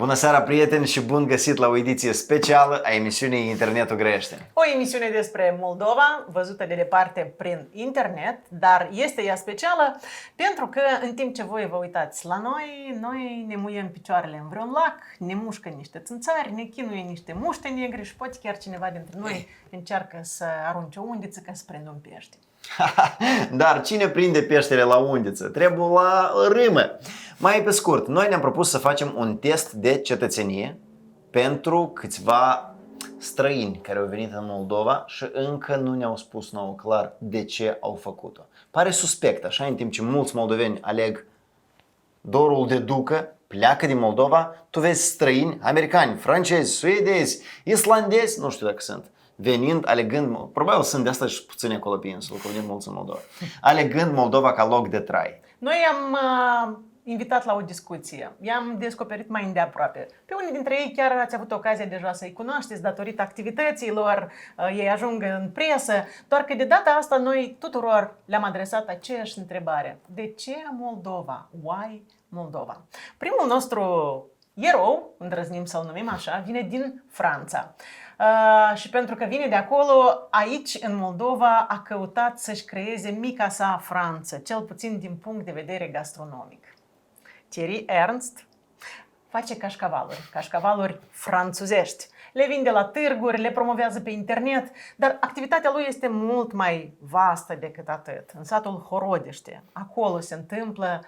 Bună seara, prieteni, și bun găsit la o ediție specială a emisiunii Internetu Grăiește. O emisiune despre Moldova, văzută de departe prin internet, dar este ea specială pentru că în timp ce voi vă uitați la noi ne muiem picioarele în vreun lac, ne mușcă niște țânțari, ne chinuie niște muște negre și poate chiar cineva dintre noi încearcă să arunce o undiță ca să prindă un pește. Dar cine prinde peștele la undiță? Trebuie la râmă. Mai pe scurt, noi ne-am propus să facem un test de cetățenie pentru câțiva străini care au venit în Moldova și încă nu ne-au spus nouă clar de ce au făcut-o. Pare suspect, așa, în timp ce mulți moldoveni aleg dorul de ducă, pleacă din Moldova, tu vezi străini, americani, francezi, suedezi, islandezi, nu știu dacă sunt, venind, alegând, probabil sunt de asta și puțini acolo pe insulă, că vin mulți în Moldova, alegând Moldova ca loc de trai. Noi am invitat la o discuție, i-am descoperit mai îndeaproape. Pe unii dintre ei chiar ați avut ocazia deja să-i cunoașteți datorită activităților, ei ajung în presă, doar că de data asta noi tuturor le-am adresat aceeași întrebare. De ce Moldova? Why Moldova? Primul nostru erou, îndrăznim să-l numim așa, vine din Franța. Și pentru că vine de acolo, aici, în Moldova, a căutat să-și creeze mica sa Franță, cel puțin din punct de vedere gastronomic. Thierry Ernst face cașcavaluri franțuzești. Le vinde la târguri, le promovează pe internet, dar activitatea lui este mult mai vastă decât atât. În satul Horodește, acolo se întâmplă,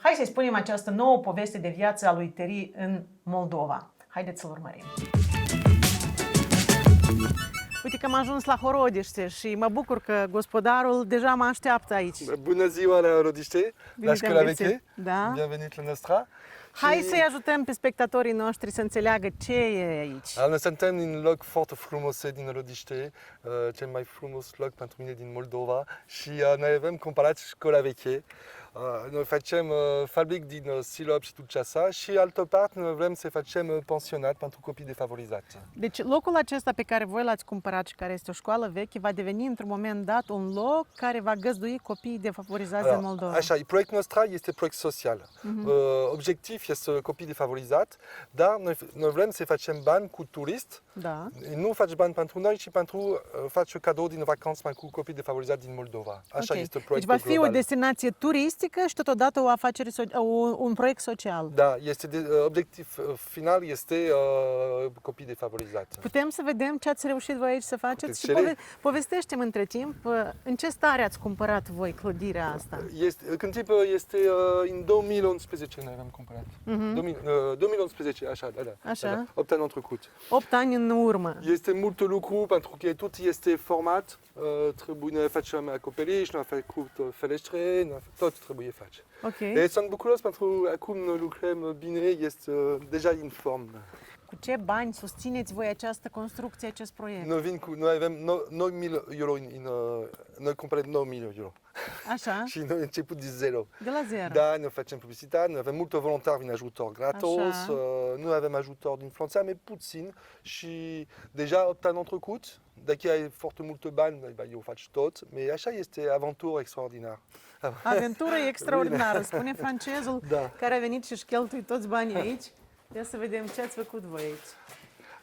hai să-i spunem, această nouă poveste de viață a lui Thierry în Moldova. Haideți să-l urmărim. Uite că am ajuns la Horodește și mă bucur că gospodarul deja mă așteaptă aici. Bună ziua la Horodește, la școala veche. Da. Bienvenit la noastră. Hai să-i ajutăm pe spectatorii noștri să înțeleagă ce e aici. Noi suntem în loc foarte frumos din Horodește, cel mai frumos loc pentru mine din Moldova și noi avem comparat școala veche. Noi facem fabric din silop și tulceasa și altă parte noi vrem să facem pensionat pentru copii defavorizați. Deci locul acesta pe care voi l-ați cumpărat și care este o școală veche va deveni într-un moment dat un loc care va găzdui copiii defavorizați din Moldova. Așa, proiectul nostru este proiect social. Obiectiv este copii defavorizați, dar noi vrem să facem bani cu turist. Da. Nu faci bani pentru noi, ci pentru faci cadou din vacanță mai cu copii defavorizați din Moldova. Așa este proiectul Deci va fi global. o destinație turistică și totodată o afacere, un proiect social. Da, obiectiv final este copii defavorizați. Putem să vedem ce ați reușit voi aici să faceți și povestește-mi între timp în ce stare ați cumpărat voi clădirea asta? Este în 2011 noi am cumpărat. 2011, așa, da. Așa. 8 ani în trecut. 8 ani în urmă. Este mult lucru pentru că tot este format. Trebuie să facem acoperiș, noi am făcut ferestre, tot trebuie face. Okay. Sunt bucuros pentru că acum noi lucrăm bine, este deja în formă. Cu ce bani susțineți voi această construcție, acest proiect? Noi avem 9.000 euro, noi cumpărăm 9.000 euro. Așa. Și noi început de zero. De la zero. Da, noi facem publicitate, noi avem multe voluntari din ajutor gratos, noi avem ajutor din Franța, mai puțin și deja 8 ani în trecut, dacă ai foarte multe bani, eu fac tot, dar așa este aventură extraordinară. Aventură extraordinară, spune francezul care a venit și-și cheltuie toți banii aici. Ia să vedem ce ați făcut voi aici.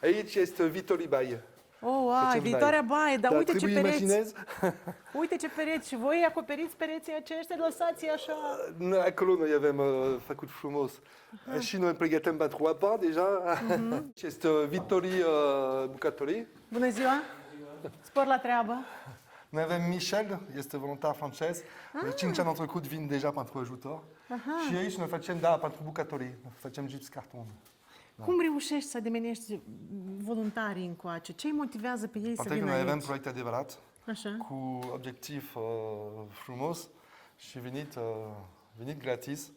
Aici este Viitorii Baie. Viitoarea baie, dar uite ce pereți. Imaginezi? Uite ce pereți și voi acoperiți pereții aceștia, lăsați-i așa. Acolo noi avem făcut frumos. Și noi pregătim pentru apa deja. Este Viitorii Bucătării. Bună ziua! Spor la treabă! Noi avem Michel, este voluntar francez. 5 ani în trecut vin deja pentru ajutor. Și aici noi facem, pentru bucătării, facem gips carton. Cum reușești să ademenești voluntarii încoace? Ce îi motivează pe ei să vină aici? Pentru că noi avem proiect adevărat, așa, cu obiectiv frumos și venit gratis.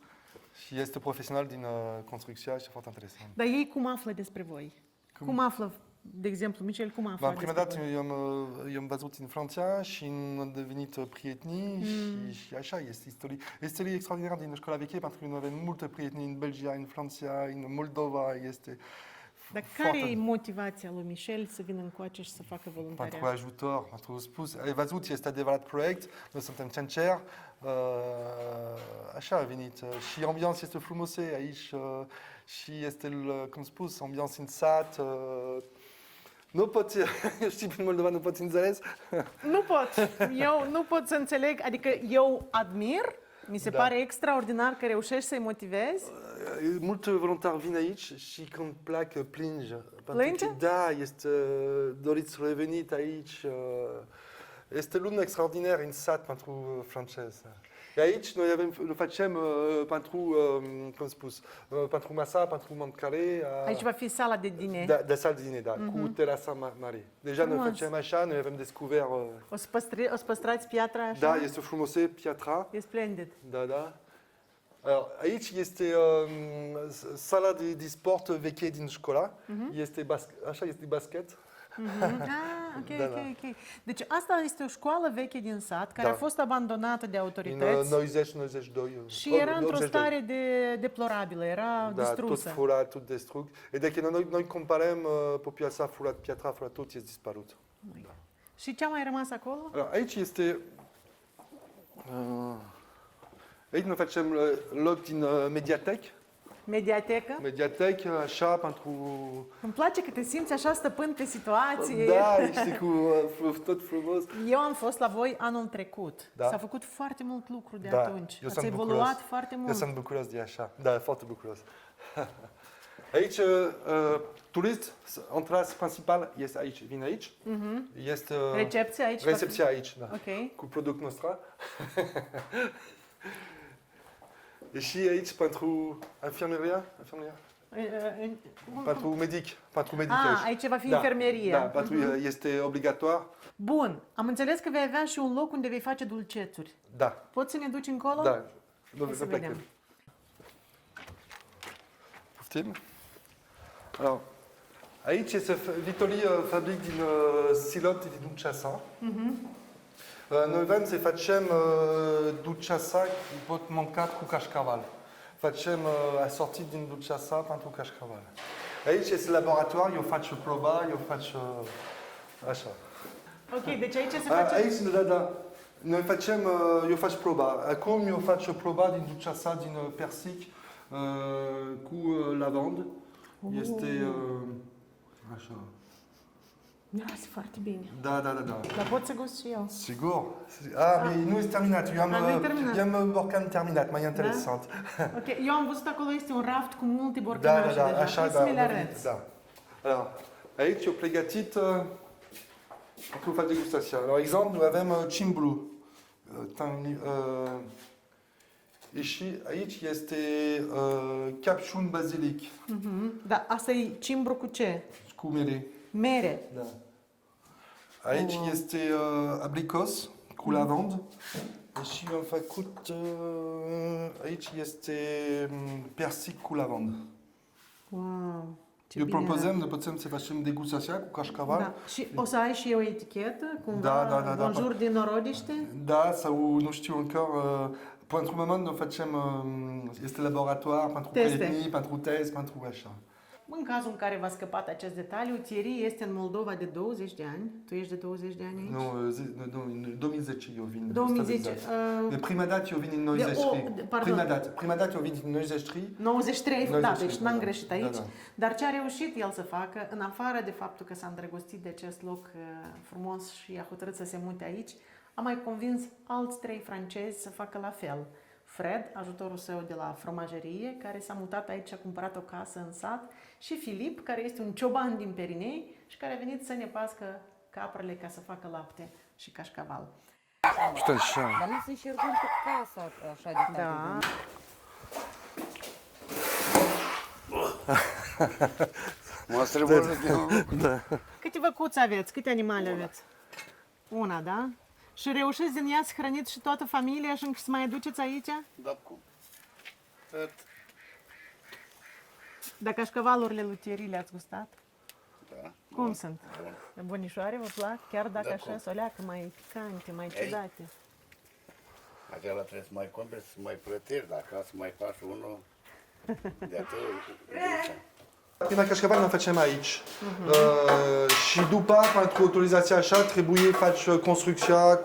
Și este profesional din construcție și foarte interesant. Dar ei cum află despre voi? Cum află, de exemplu, Michel, cum află prima dată i-am văzut în Franța și am devenit prieteni și așa este istorie extraordinară din școala veche, pentru că noi avem multe prieteni în Belgia, în Franța, în Moldova, este. Dar care e motivația lui Michel să vină încoace și să facă voluntariat? Pentru ajutor, pentru spus. Ai văzut, este adevărat proiect, noi suntem sinceri, așa a venit. Și ambianța este frumoasă aici și este, cum spus, ambiance în sat. Nu pot, știi, prin Moldova nu pot înțeles? Nu pot. Eu nu pot să înțeleg. Adică eu admir. Mi se pare extraordinar că reușești să-i motivezi. Mulți voluntari vin aici și când pleacă plânge. Plânge? Da, este doriți să reveniți aici. Este lună extraordinar în sat pentru francez. Aici noi le facem pentru, cum spus, pentru masa, pentru mâncare. Aici va fi sala de diner. Da, sala de diner, da, cu terasa mare. Deja noi facem așa, noi avem descoperit. O să păstrați piatra așa? Da, este frumos, piatra. E splendid. Da, da. Aici este sala de sport veche din școală. Este așa, este basket. Ok. Deci asta este o școală veche din sat care a fost abandonată de autorități. În 90-92. Și era într-o stare deplorabilă, era distrusă. Tot furat, tot distrus. E dacă noi comparăm populația furat, piatra furat, tot este dispărut. Și ce a mai rămas acolo? Aici este... Aici noi facem loc din mediatecă. Mediatecă, așa, pentru... Îmi place că te simți așa stăpân pe situație. Da, ești cu tot frumos. Eu am fost la voi anul trecut. Da. S-a făcut foarte mult lucru de atunci. Ați evoluat bucuros. foarte mult. Eu sunt bucuros de așa. Da, foarte bucuros. Aici, turist, entrada principal este aici. Vin aici. Este... Recepția aici? Recepția aici, da. Ok. Cu produsul nostru. E și aici pentru infirmeria? Pentru medic. Aici va fi infirmeria. Da, pentru este obligatoriu. Bun. Am înțeles că vei avea și un loc unde vei face dulcețuri. Da. Poți să ne duci încolo? Da. Hai să vedem. Poftim? Alors, aici este Vitolii fabric din silop din dulceasa. Noi vrem să facem dulceasa pot mâncat cu cașcaval. Facem asortit din dulceasa pentru cașcaval. Aici este laborator, eu fac proba, eu fac așa. Ok, deci aici se face... Aici, da. Noi facem, eu fac proba. Acum eu fac proba din dulceasa, din persic, cu lavandă. Este așa. Miroase foarte bine. Da. Dar pot să gust și eu. Sigur. Nu este terminat. Eu am borcan terminat, mai interesant. Ok, eu am văzut acolo este un raft cu multe borcanașe deja. Așa, să mi le arăți. Da. Alors, aici eu pregătit pentru fac degustația. La exemplu, noi avem cimbru. Și aici este capșun bazilic. Da, asta e cimbru cu ce? Cu mere. Mere. Da. Aici este abricos cu lavandă. Și am făcut, aici este persic cu lavandă. Wow, ce Eu bine propozăm, noi putem să facem degustația cu cașcaval. Da. Și o să ai și o etichetă, cumva, Da. bonjour din Norodiște? Da, sau nu știu încă. Pentru moment noi facem, este laborator pentru prieteni, pentru test, pentru așa. În cazul în care v-a scăpat acest detaliu, Thierry este în Moldova de 20 de ani. Tu ești de 20 de ani aici? Nu, în 2010 eu vin. 2010. Prima dată eu vin în 93. Prima dată eu vin în 93. 93, da, deci n-am da, greșit aici. Da. Dar ce a reușit el să facă, în afară de faptul că s-a îndrăgostit de acest loc frumos și a hotărât să se mute aici, a mai convins alți 3 francezi să facă la fel. Fred, ajutorul său de la fromagerie, care s-a mutat aici și a cumpărat o casă în sat, și Filip, care este un cioban din Perinei și care a venit să ne pască caprele ca să facă lapte și cașcaval. Dar nu să încercăm pe casa așa de tare. Da. Mă străbăr Da. Câte văcuți aveți? Câte animale aveți? Una, da? Și reușiți din ea să hrăniți și toată familia și să mai aduceți aici? Da, cum? Dar cașcavalurile lui Thierry le-ați gustat? Da. Cum sunt? Bunișoare, vă plac? Chiar dacă Da, așa cum? să o leacă mai picante, mai ciudate. Acela trebuie să mai cumperi, să mai plătești, dacă să mai faci unul de atât. prima cașcaval ne facem aici. Și după, pentru autorizația așa, trebuie faci construcția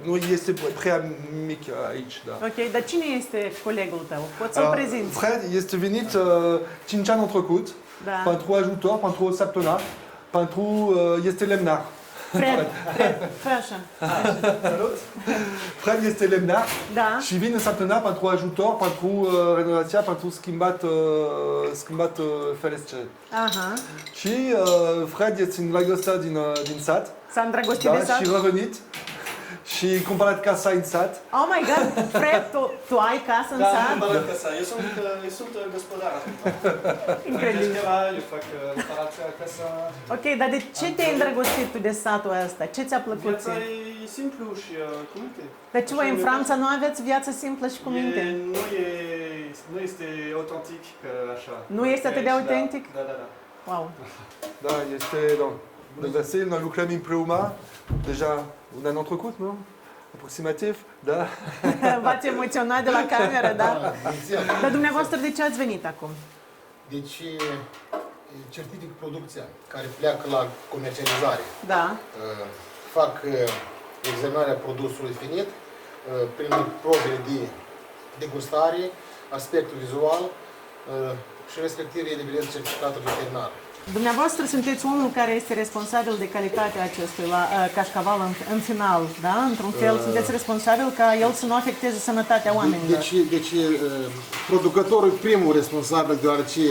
nu este prea mic aici, da. Ok, dar cine este colegul tău? Poți să-l prezinți? Fred este venit 5 ani trecut pentru ajutor, pentru o săptămână, pentru este lemnar. Fred, fashion. Fred este lemnar și vine săptămâna pentru ajutor, pentru renovația, pentru schimbat ferestre. Aha. Și Fred este îndrăgostit din sat. S-a îndrăgostit de sat? Și revenit. Și cumpărat casa în sat. Oh my God, Fred, tu ai casă în sat? Da, am cumpărat casa. Eu sunt gospodar. Incredibil. Eu fac reparația casa. Ok, dar de ce te-ai îndrăgostit tu de satul ăsta? Ce ți-a plăcut? Viața e simplu și cu minte. Dar ce voi în Franța nu aveți viață simplă și cu minte? Nu este autentic ca așa. Nu este atât de autentic? Da. Wow. Da, este, de vesel, noi lucrăm împreună, deja un an trecut, nu? Aproximativ, da. V-ați emoționat de la cameră, da? Dar dumneavoastră de ce ați venit acum? Deci, certific producția care pleacă la comercializare. Da. Fac examinarea produsului finit prin probele de degustare, aspectul vizual și respectiv eliberez certificatul veterinar. Dumneavoastră sunteți omul care este responsabil de calitatea acestui cașcaval în final, da? Într-un fel, sunteți responsabil ca el să nu afecteze sănătatea oamenilor. Deci producătorul e primul responsabil, deoarece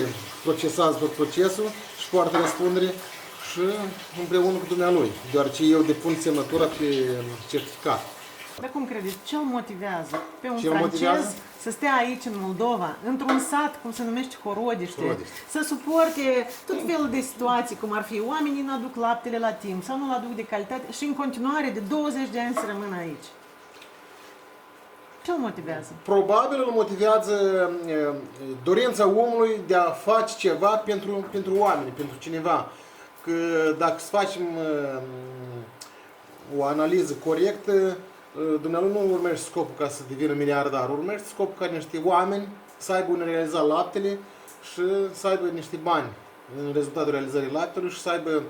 procesează tot procesul și poartă răspundere și împreună cu dumnealui, deoarece eu depun semnătura pe certificat. Dar cum credeți, ce îl motivează pe un Ce-l francez motivează? să stea aici în Moldova, într-un sat, cum se numește Horodiște, să suporte tot felul de situații, cum ar fi oamenii nu aduc laptele la timp sau nu-l aduc de calitate și în continuare de 20 de ani să rămână aici? Ce îl motivează? Probabil îl motivează dorința omului de a face ceva pentru oameni, pentru cineva. Că dacă să facem o analiză corectă, dumnealui nu urmește scopul ca să devină miliardar, urmește scopul ca niște oameni să aibă un realizat laptele și să aibă niște bani în rezultatul realizării laptelui și să aibă,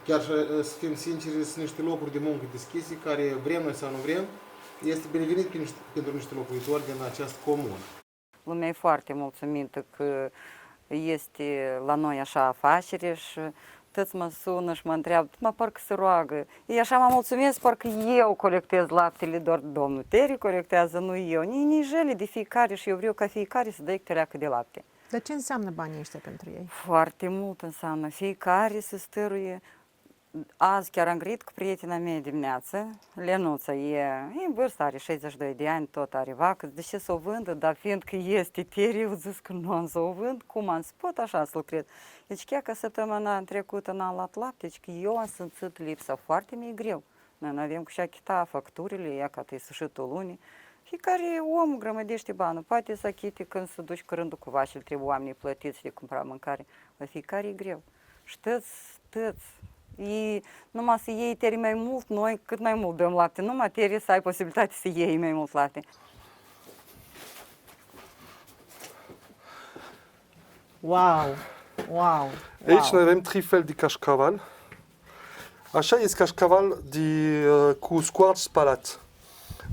chiar să fim sinceri, sunt niște locuri de muncă deschise care vrem noi sau nu vrem, este binevenit pentru niște locuitori din această comună. Lumea e foarte mulțumită că este la noi așa afacere și toți mă sună și mă întreabă, mă parcă se roagă. Ei așa mă mulțumesc, parcă eu colectez laptele, doar domnul Teri colectează, nu eu. Nici jele de fiecare și eu vreau ca fiecare să dea câte de lapte. Dar ce înseamnă banii ăștia pentru ei? Foarte mult înseamnă. Fiecare se stăruie. Azi chiar am grăit cu prietena mea dimineață, Lenuța, e în vârstă, are 62 de ani, tot are vacă, de ce să o vândă, dar fiindcă este Teri, eu zis că nu am să o vând, cum am spus, așa să-l cred. Deci chiar că săptămâna trecută n-am luat lapte, deci că eu am simțit lipsa, foarte mi-e greu. Noi nu avem cu și achita facturile, ea că e sfârșitul lunii. Fiecare om grămădește bani, poate să achite când se duci cu rândul cu vașele, trebuie oamenii plătiți de cumpăra mâncare, la fiecare e greu. Și tăți, numai să iei Teri mai mult, noi cât mai mult dăm lapte, numai Teri să ai posibilitate să iei mai mult lapte. Wow! Aici noi avem 3 fel de cașcaval. Așa este cașcaval cu scoarț spălat.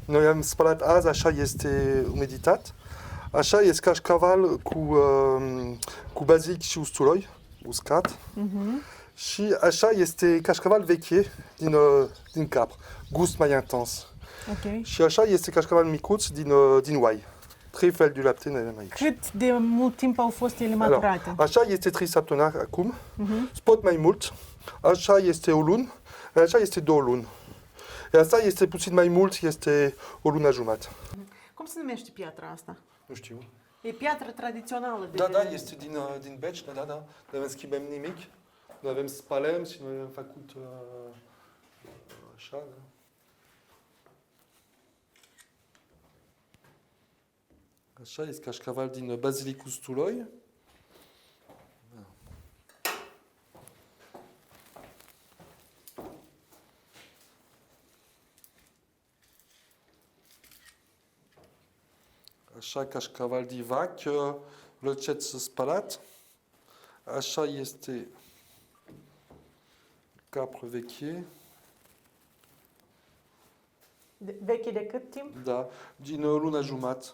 Noi am spălat azi, așa este umiditat. Așa este cașcaval cu bazilic și usturoi, uscat. Și așa este cașcaval veche din capre, gust mai intens. Okay. Și așa este cașcaval micuț din oai. 3 fel de lapte noi avem aici. Cât de mult timp au fost ele maturate? Alors, așa este 3 săptămâni acum, spot mai mult, așa este o lună, așa este 2 luni. Iar asta este puțin mai mult, este o lună jumătate. Cum se numește piatra asta? Nu știu. E piatră tradițională. Da, este din beci, da. Nu avem schimbăm nimic. Noi avem spalăm și noi am făcut așa, da. Așa este cașcaval din bazilic usturoi. Așa cașcaval de vacă, Răceț spălat. Așa este capră veche. Veche de cât timp? Da, din luna jumătate.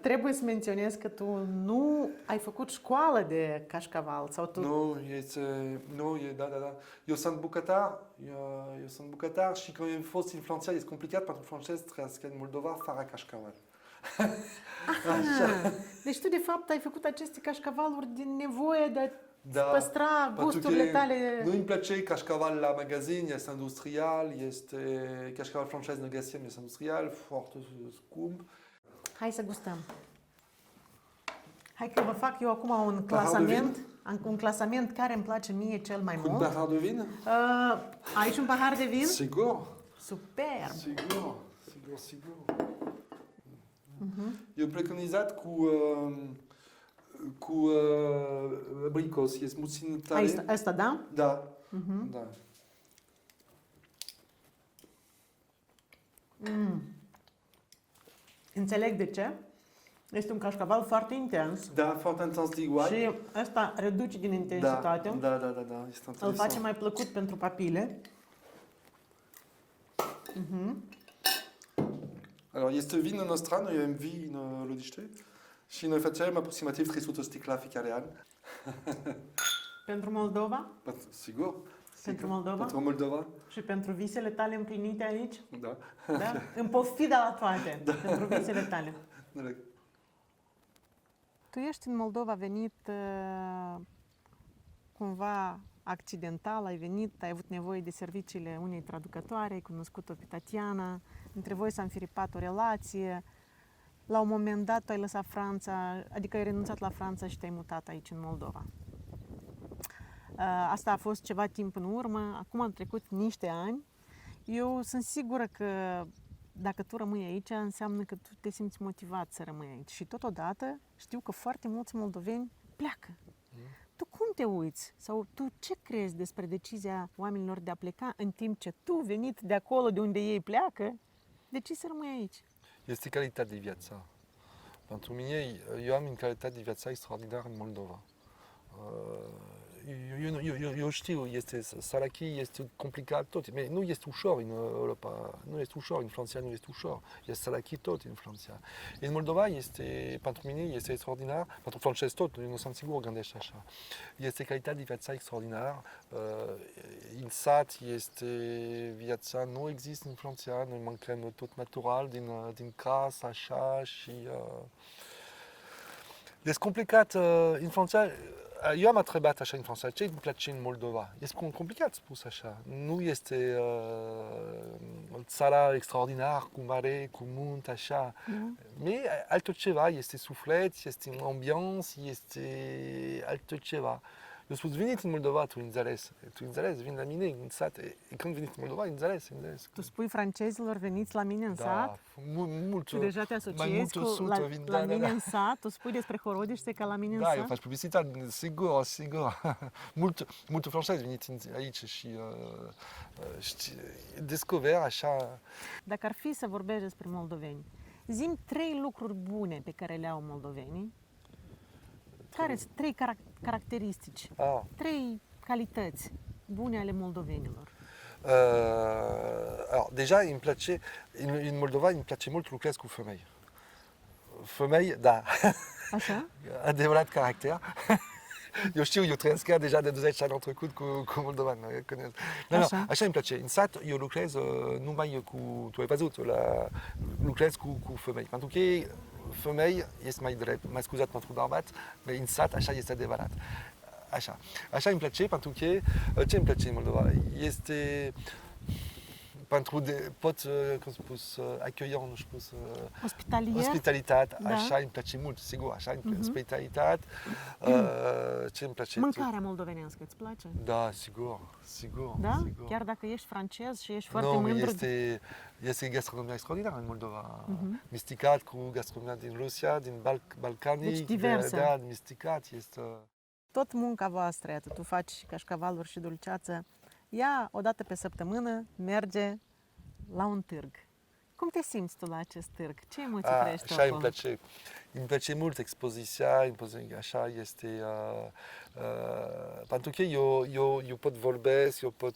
Trebuie să menționez că tu nu ai făcut școală de cașcaval sau tu... Da. Eu sunt bucătar și când am fost influențat, este complicat pentru francezi trăiască în Moldova fără cașcaval. Aha. Deci tu de fapt ai făcut aceste cașcavaluri din nevoie de a păstra gusturile tale. Nu îmi place cașcaval la magazin, este industrial, cașcaval francez ne găsim, este industrial, foarte scump. Hai să gustăm. Hai că vă fac eu acum un clasament care îmi place mie cel mai Un mult. pahar de vin? Ai și un pahar de vin? Sigur. Superb! Sigur. Eu preconizat cu abricos, este puțin tare. Asta, da? Da. Da. Înțeleg de ce. Este un cașcaval foarte intens. Da, foarte intens de guai. Și asta reduce din intensitate. Da, este interesant. Îl face mai plăcut pentru papile. Alors, este vinul nostru, noi avem vin în Lodiște și noi facem aproximativ 300 sticla fiecare an. Pentru Moldova? Sigur. Pentru Moldova? Pentru Moldova. Și pentru visele tale împlinite aici? Da. Da? În pofida la toate. Da. Pentru visele tale. Da. Tu ești în Moldova venit cumva accidental, ai avut nevoie de serviciile unei traducătoare, ai cunoscut-o pe Tatiana, între voi s-a înfiripat o relație, la un moment dat tu ai lăsat Franța, adică ai renunțat la Franța și te-ai mutat aici în Moldova. Asta a fost ceva timp în urmă, acum au trecut niște ani. Eu sunt sigură că dacă tu rămâi aici, înseamnă că tu te simți motivat să rămâi aici. Și totodată știu că foarte mulți moldoveni pleacă. Tu cum te uiți? Sau tu ce crezi despre decizia oamenilor de a pleca în timp ce tu, venit de acolo de unde ei pleacă, decizi să rămâi aici? Este calitate de viață. Pentru mine, eu am o calitate de viață extraordinară în Moldova. Eu știu, sărachii este complicat tot, dar nu este ușor în Europa, nu este ușor, în Franța nu este ușor, este sărachii tot în Franța. În Moldova este, pentru mine, este extraordinar, pentru francezi tot, eu nu sunt sigur gândește așa. Este calitate de viață extraordinar, în sat este viața, nu există în Franța, noi mâncăm tot natural, din casă, așa și... Este complicat în Franța. Eu am întrebat așa în Franța, ce îmi place în Moldova? Este complicat spus așa. Nu este o țară extraordinar, cu mare, cu munte, așa. Dar altceva, este suflet, este ambianță, este altceva. Eu spus, veniți în Moldova, tu înțeles, vin la mine în sat. Când veniți în Moldova, înțeles. Tu spui francezilor, veniți la mine în sat? Mult. Tu deja te asociezi cu la mine în sat? Tu spui despre Horodiște ca la mine în sat? Da, eu fac publicitate, sigur. Mult francezi veniți aici și descoperi așa. Dacă ar fi să vorbești despre moldoveni, zi-mi 3 lucruri bune pe care le au moldovenii. Care sunt 3 caracteristici, 3 calități bune ale moldovenilor? Deja îmi place, în Moldova îmi place mult lucrez cu femei. Femei, da. Așa? Adevărat caracter. Eu știu, eu trăiesc deja de 20 ani în trecut cu moldovani. Așa îmi place. În sat eu lucrez numai cu, tu ai văzut, lucrez cu femei. Pentru că femei este mai drept, mai scuzat pentru bărbat, dar în sat așa este adevărat. Așa îmi place, pentru că ce îmi place în Moldova? Este pentru cum spus, accueillant, nu știu, ospitalitate, da. Așa îmi place mult, sigur, așa îmi place, ospitalitate, ce îmi place? Mâncarea moldovenească, îți place? Da, sigur. Da? Sigur. Chiar dacă ești francez și ești foarte mândru? Este gastronomia extraordinară în Moldova. Misticat cu gastronomia din Rusia, din Balcanii. Deci diversă. Da, misticat este... Tot munca voastră, iată, tu faci și cașcavaluri și dulceață, ea, o dată pe săptămână, merge la un târg. Cum te simți tu la acest târg? Ce emoții trăiești tu Așa acolo? îmi place mult expoziția, așa este, pentru că eu pot vorbesc, eu pot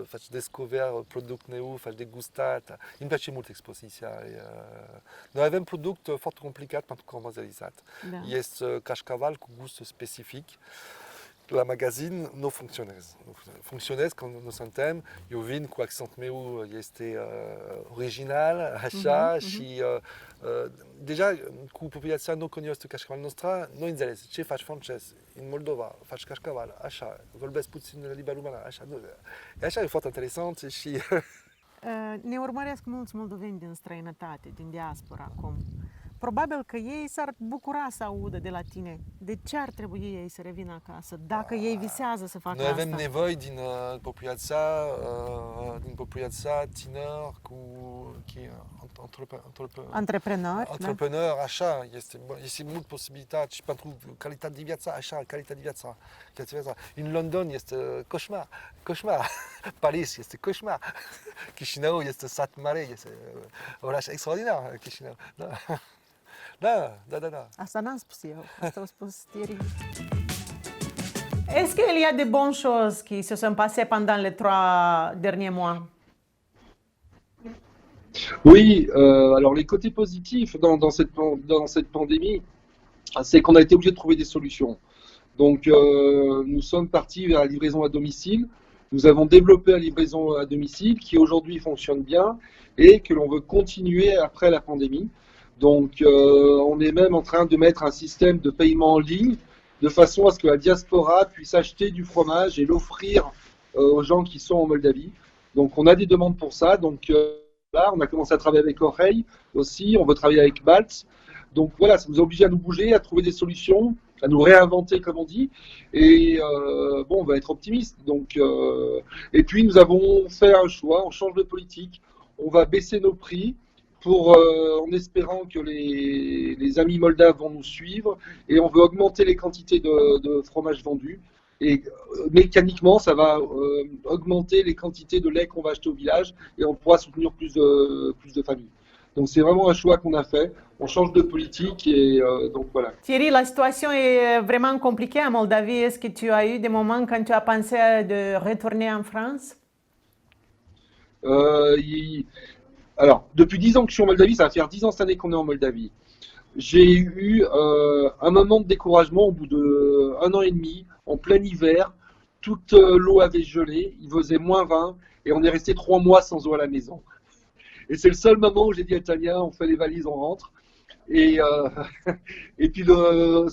face descoperire produs nou, face degustat. Îmi place mult expoziția. Noi avem produs foarte complicat pentru comercializat. Da. Este cașcaval cu gust specific. La magazin nu funcționează. Funcționează când nu suntem. Eu vin cu accent meu, este original, așa, și deja cu populația nu cunoaște cașcaval noastră, nu înțeles ce faci francez în Moldova, faci cașcaval, așa, vorbesc puțin limba română, așa. Așa e foarte interesant și... Ne urmăresc mulți moldoveni din străinătate, din diaspora acum. Probabil că ei s-ar bucura să audă de la tine de ce ar trebui ei să revină acasă, dacă ei visează să facă Noi asta. avem nevoie din populația tiner cu antreprenori, așa, este mult posibilitate și pentru calitate de viață, așa, calitate de viață. În London este coșmar, Paris este coșmar, Chișinău este sat mare, este oraș extraordinar, Chișinău. Da. Asta n-am spus eu, asta a spus Thierry. Est-ce qu'il y a de bonnes choses qui se sont passées pendant les 3 derniers mois? Oui, alors les côtés positifs dans cette pandémie, c'est qu'on a été obligé de trouver des solutions. Donc nous sommes partis vers la livraison à domicile. Nous avons développé la livraison à domicile qui aujourd'hui fonctionne bien et que l'on veut continuer après la pandémie. Donc on est même en train de mettre un système de paiement en ligne de façon à ce que la diaspora puisse acheter du fromage et l'offrir aux gens qui sont en Moldavie. Donc on a des demandes pour ça. Donc là, on a commencé à travailler avec Oreille aussi, on veut travailler avec Baltz. Donc voilà, ça nous a obligés à nous bouger, à trouver des solutions, à nous réinventer comme on dit. Et bon, on va être optimiste. Donc, et puis nous avons fait un choix, on change de politique, on va baisser nos prix en espérant que les amis moldaves vont nous suivre et on veut augmenter les quantités de fromage vendu. Et mécaniquement, ça va augmenter les quantités de lait qu'on va acheter au village et on pourra soutenir plus de familles. Donc c'est vraiment un choix qu'on a fait. On change de politique et donc voilà. Thierry, la situation est vraiment compliquée en Moldavie. Est-ce que tu as eu des moments quand tu as pensé de retourner en France? Alors, depuis 10 ans que je suis en Moldavie, ça va faire 10 ans cette année qu'on est en Moldavie. J'ai eu un moment de découragement au bout d'1 an et demi, en plein hiver. Toute l'eau avait gelé, il faisait -20 et on est resté 3 mois sans eau à la maison. Et c'est le seul moment où j'ai dit à Tania, on fait les valises, on rentre. Et puis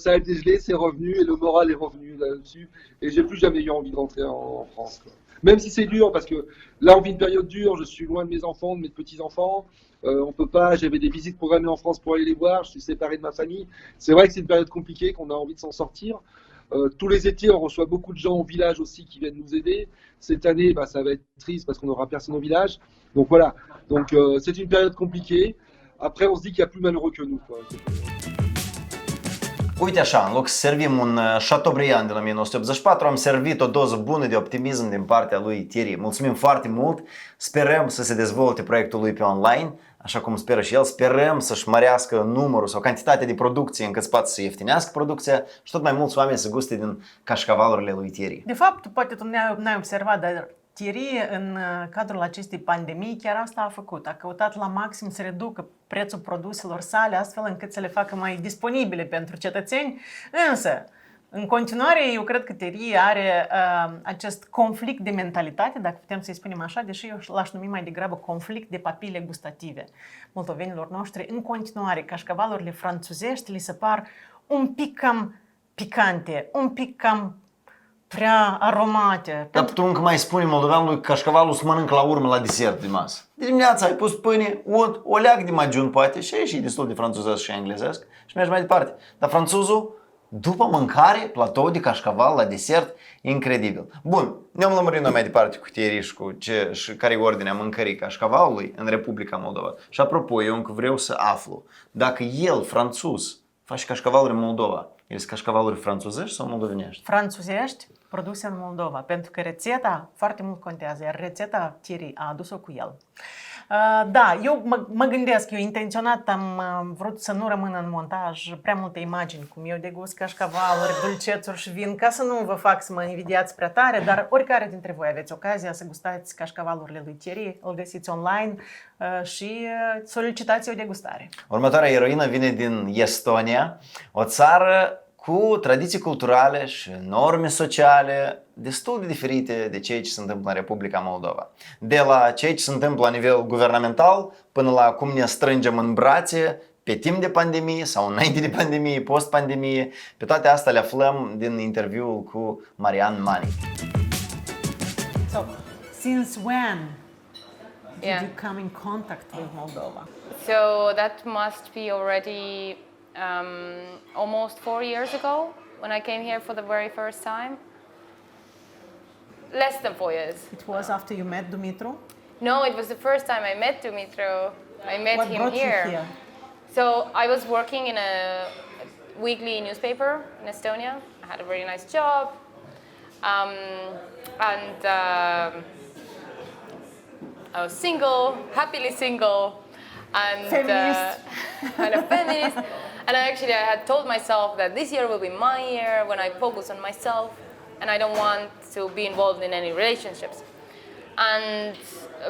ça a dégelé, c'est revenu et le moral est revenu là-dessus. Et j'ai plus jamais eu envie de rentrer en France, quoi. Même si c'est dur, parce que là on vit une période dure, je suis loin de mes enfants, de mes petits-enfants. On peut pas, j'avais des visites programmées en France pour aller les voir, je suis séparé de ma famille. C'est vrai que c'est une période compliquée, qu'on a envie de s'en sortir. Tous les étés, on reçoit beaucoup de gens au village aussi qui viennent nous aider. Cette année, ça va être triste parce qu'on n'aura personne au village. Donc voilà, donc c'est une période compliquée. Après, on se dit qu'il y a plus malheureux que nous, quoi. Uite așa, în loc să servim un Chateaubriand de la 1984, am servit o doză bună de optimism din partea lui Thierry. Mulțumim foarte mult, sperăm să se dezvolte proiectul lui pe online, așa cum speră și el, sperăm să-și mărească numărul sau cantitatea de producție încât să poată să ieftinească producția și tot mai mulți oameni să guste din cașcavalurile lui Thierry. De fapt, poate tu n-ai observat, dar Thierry, în cadrul acestei pandemii, chiar asta a făcut. A căutat la maxim să reducă prețul produselor sale, astfel încât să le facă mai disponibile pentru cetățeni. Însă, în continuare, eu cred că Thierry are acest conflict de mentalitate, dacă putem să-i spunem așa, deși eu l-aș numi mai degrabă conflict de papile gustative. Moldovenilor noștri, în continuare, cașcavalurile franțuzești li se par un pic cam picante, un pic cam prea aromate. Dar tu încă mai spune moldoveanului că cașcavalul se mănâncă la urmă la desert de masă. De dimineața ai pus pâine, unt, o leac de magiun poate și e destul de franțuzesc și englezesc și mergi mai departe. Dar franțuzul, după mâncare, platou de cașcaval la desert, incredibil. Bun, ne-am lămurit noi mai departe cu Thierry și care e ordinea mâncării cașcavalului în Republica Moldova. Și apropo, eu încă vreau să aflu dacă el, franțuz, face cașcavaluri în Moldova. Ele sunt cașcavaluri franțuzești sau moldovenești? Franțuzești produse în Moldova, pentru că rețeta foarte mult contează, iar rețeta Thierry a adus-o cu el. Da, eu mă gândesc, eu intenționat am vrut să nu rămân în montaj prea multe imagini, cum eu degust cașcavaluri, dulcețuri și vin, ca să nu vă fac să mă invidiați prea tare, dar oricare dintre voi aveți ocazia să gustați cașcavalurile lui Thierry, îl găsiți online și solicitați o degustare. Următoarea eroină vine din Estonia, o țară cu tradiții culturale și norme sociale destul de diferite de ceea ce se întâmplă în Republica Moldova. De la ceea ce se întâmplă la nivel guvernamental până la cum ne strângem în brațe pe timp de pandemie sau înainte de pandemie, post-pandemie, pe toate astea le aflăm din interviul cu Marian Mani. So, since when did Yeah. you come in contact with Moldova? So that must be already almost 4 years ago when I came here for the very first time. Less than 4 years. It was after you met Dumitru? No, it was the first time I met Dumitru. I met What him brought here. you here? So I was working in a weekly newspaper in Estonia. I had a very nice job. And I was single, happily single, and Feminist. and a feminist. And I had told myself that this year will be my year when I focus on myself, and I don't want to be involved in any relationships.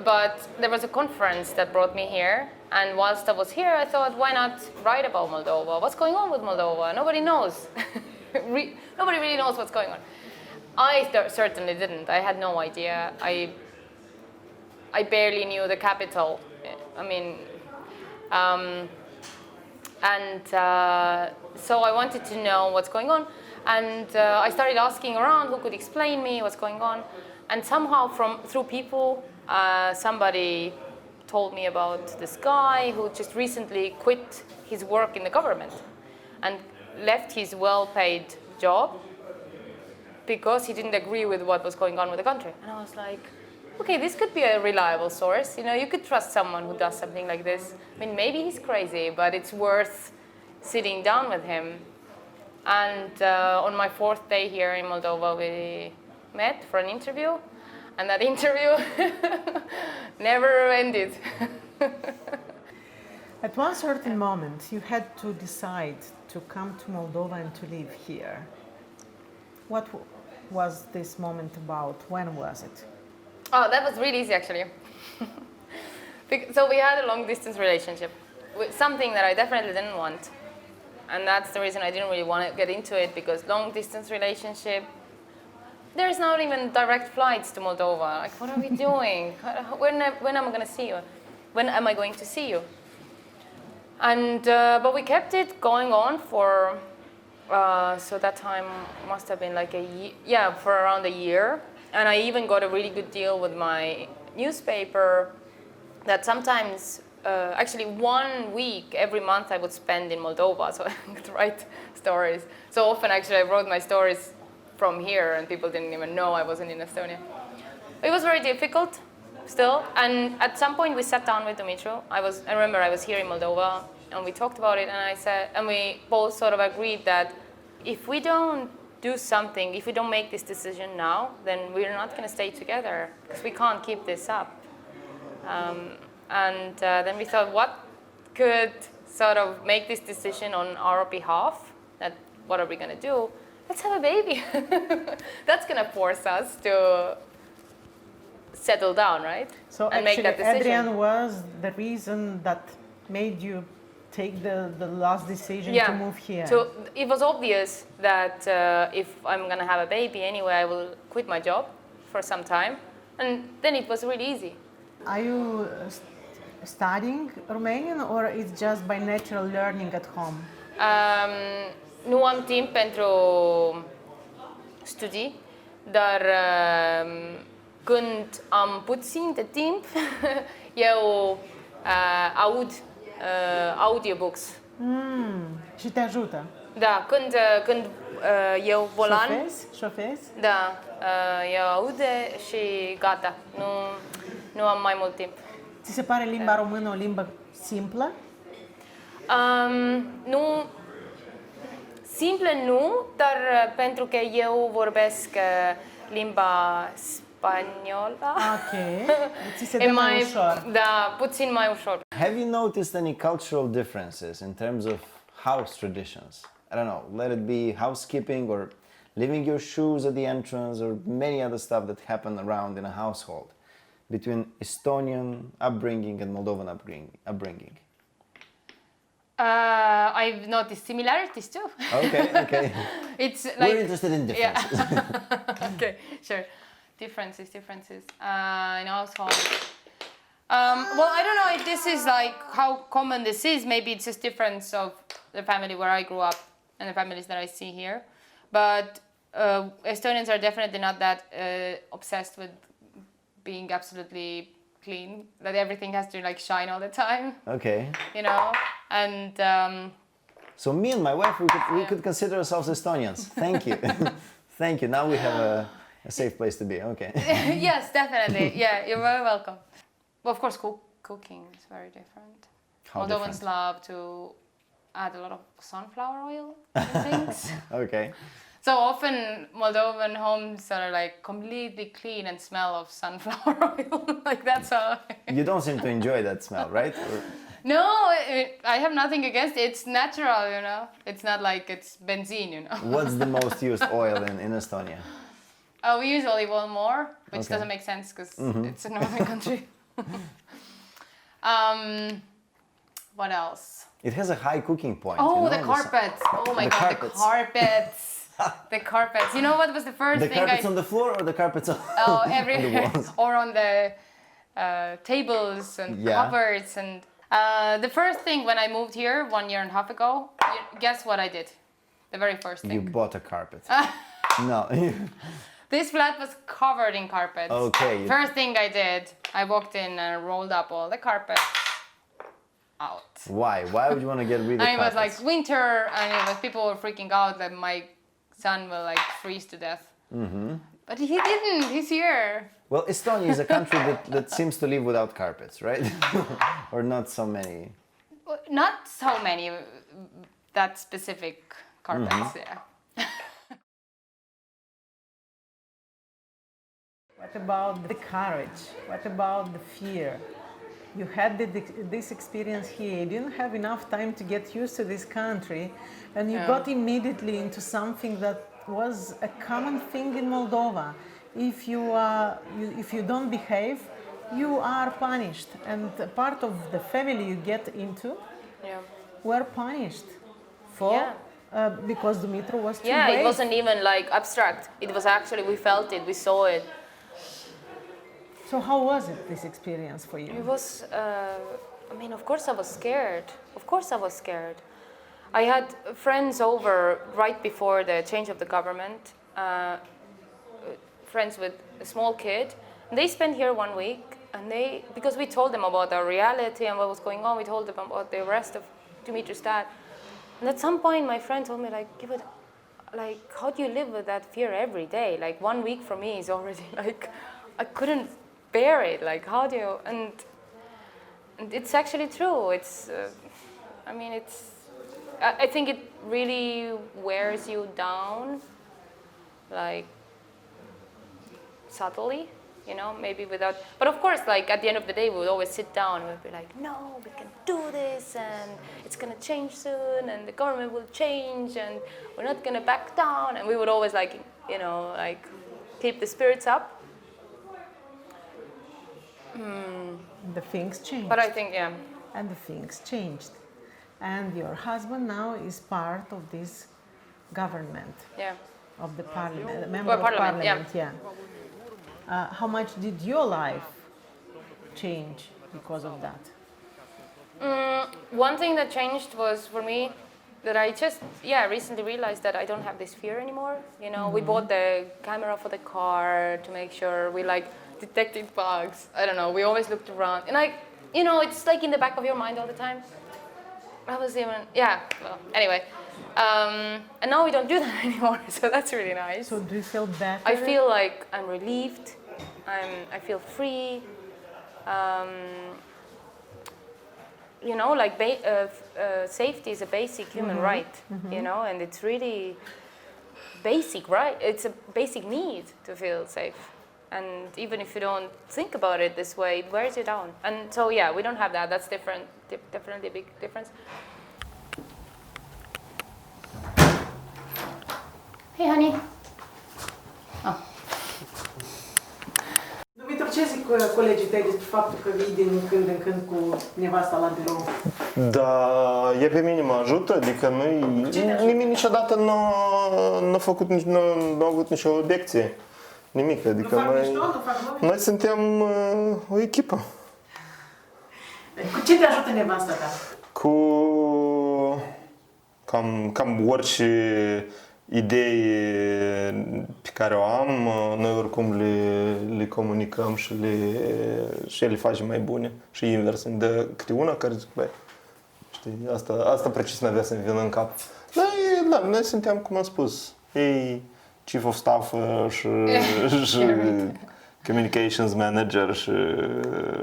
But there was a conference that brought me here, and whilst I was here, I thought, why not write about Moldova? What's going on with Moldova? Nobody knows. Nobody really knows what's going on. I certainly didn't. I had no idea. I barely knew the capital. I mean, so I wanted to know what's going on, and I started asking around who could explain me what's going on, and somehow through people, somebody told me about this guy who just recently quit his work in the government and left his well-paid job because he didn't agree with what was going on with the country. And I was like, okay, this could be a reliable source. You know, you could trust someone who does something like this. I mean, maybe he's crazy, but it's worth sitting down with him. And on my 4th day here in Moldova, we met for an interview, and that interview never ended. At one certain moment, you had to decide to come to Moldova and to live here. What was this moment about? When was it? Oh, that was really easy actually. So we had a long distance relationship, with something that I definitely didn't want. And that's the reason I didn't really want to get into it, because long distance relationship, there's not even direct flights to Moldova. Like, what are we doing? When am I going to see you? When am I going to see you? And but we kept it going on for so that time must have been like for around a year. And I even got a really good deal with my newspaper that sometimes, actually 1 week every month I would spend in Moldova, so I could write stories. So often actually I wrote my stories from here and people didn't even know I wasn't in Estonia. It was very difficult still, and at some point we sat down with Dumitru. I remember I was here in Moldova and we talked about it, and I said, and we both sort of agreed that if we don't do something, if we don't make this decision now, then we're not going to stay together, because we can't keep this up. Then we thought, what could sort of make this decision on our behalf? That what are we going to do? Let's have a baby. That's going to force us to settle down, right? So and make that decision. Adrian was the reason that made you take the last decision to move here. So it was obvious that if I'm going to have a baby anyway, I will quit my job for some time. And then it was really easy. Are you studying Romanian, or it's just by natural learning at home? Nu am timp pentru studii, dar când am puțin de timp, eu aud audiobooks. Și te ajută? Da, când eu volan. Șofezi? Da, eu aude și gata. Nu am mai mult timp. Ți se pare limba română o limbă simplă? Nu, simplă nu, dar pentru că eu vorbesc limba Spaniola. Ok. Ți se dă mai ușor. Da, puțin mai ușor. Have you noticed any cultural differences in terms of house traditions? I don't know, let it be housekeeping or leaving your shoes at the entrance or many other stuff that happen around in a household between Estonian upbringing and Moldovan upbringing. I've noticed similarities too. Okay. It's like We're interested in differences. Yeah. Okay, sure. Differences in household. Well, I don't know if this is like how common this is. Maybe it's just difference of the family where I grew up and the families that I see here. But Estonians are definitely not that obsessed with being absolutely clean. That everything has to like shine all the time. Okay. You know, and So me and my wife, we could consider ourselves Estonians. Thank you. Thank you. Now we have a safe place to be. Okay. yes, definitely. Yeah, you're very welcome. Well, of course, cooking is very different. How Moldovans different? love to add a lot of sunflower oil to things. Okay. So often Moldovan homes are like completely clean and smell of sunflower oil. Like that's how. You don't seem to enjoy that smell, right? Or... No, I have nothing against it. It's natural, you know. It's not like it's benzene, you know. What's the most used oil in Estonia? We use olive oil more, which Okay. doesn't make sense because it's a northern country. What else? It has a high cooking point. Oh, you know? the carpets. Oh my the god, carpets. the carpets. The carpets. You know what was the first The thing carpets on the floor or the carpets on, Oh, on the everywhere. walls? Or on the tables and Yeah. cupboards. And the first thing when I moved here 1.5 years ago, guess what I did? The very first thing. You bought a carpet. No. This flat was covered in carpets. Okay. First thing I did, I walked in and rolled up all the carpets out. Why? Why would you want to get rid of And it was carpets? like winter, and it was people were freaking out that my son will like freeze to death. Mm-hmm. But he didn't. He's here. Well, Estonia is a country that seems to live without carpets, right? Or not so many. Well, not so many that specific carpets. Yeah. What about the courage? What about the fear? You had this experience here, you didn't have enough time to get used to this country, and you got immediately into something that was a common thing in Moldova. If you don't behave, you are punished, and a part of the family you get into were punished for because Dumitru was too brave. It wasn't even like abstract. It was actually, we felt it, we saw it. So how was it, this experience for you? It was, I mean, of course I was scared. Of course I was scared. I had friends over right before the change of the government, friends with a small kid. And they spent here 1 week, and because we told them about our reality and what was going on, we told them about the arrest of Dumitri's dad. And at some point my friend told me, like, how do you live with that fear every day? Like 1 week for me is already like, I couldn't bear it. Like, how do you, and it's actually true. It's, I mean, I think it really wears you down, like, subtly, you know, maybe without, but of course, like, at the end of the day, we would always sit down and we'd be like, no, we can do this, and it's gonna change soon, and the government will change, and we're not gonna back down, and we would always, like, you know, like, keep the spirits up. The things changed. But I think, And the things changed. And your husband now is part of this government, of the parliament, a member of parliament, how much did your life change because of that? One thing that changed was, for me, that I just, recently realized that I don't have this fear anymore. You know, we bought the camera for the car to make sure we, like, detected bugs. I don't know, we always looked around. And, like, you know, it's, like, in the back of your mind all the time. I was even, well, anyway. And now we don't do that anymore, so that's really nice. So do you feel better? I feel like I'm relieved. I feel free. You know, like safety is a basic human right, you know, and it's really basic, right? It's a basic need to feel safe. And even if you don't think about it this way, it wears you down. And so yeah, we don't have that. That's different. Definitely a big difference. Hey, honey. Oh. Dumitru, ce zic colegii tăi despre faptul că vii din când în când cu nevasta la birou? Da, e pe mine mă ajută, adică nimeni niciodată nu a făcut, nu a avut nicio obiecție. Nimic, adică noi suntem o echipă. Cu ce te ajută nevasta ta? Cu cam orice idei pe care o am, noi oricum le comunicăm și le facem mai bune. Și invers, îmi dă câte una care zic, băi, știi, asta precis n-avea să-mi vină în cap. Noi suntem, cum am spus, ei Chief of Staff și Communications Manager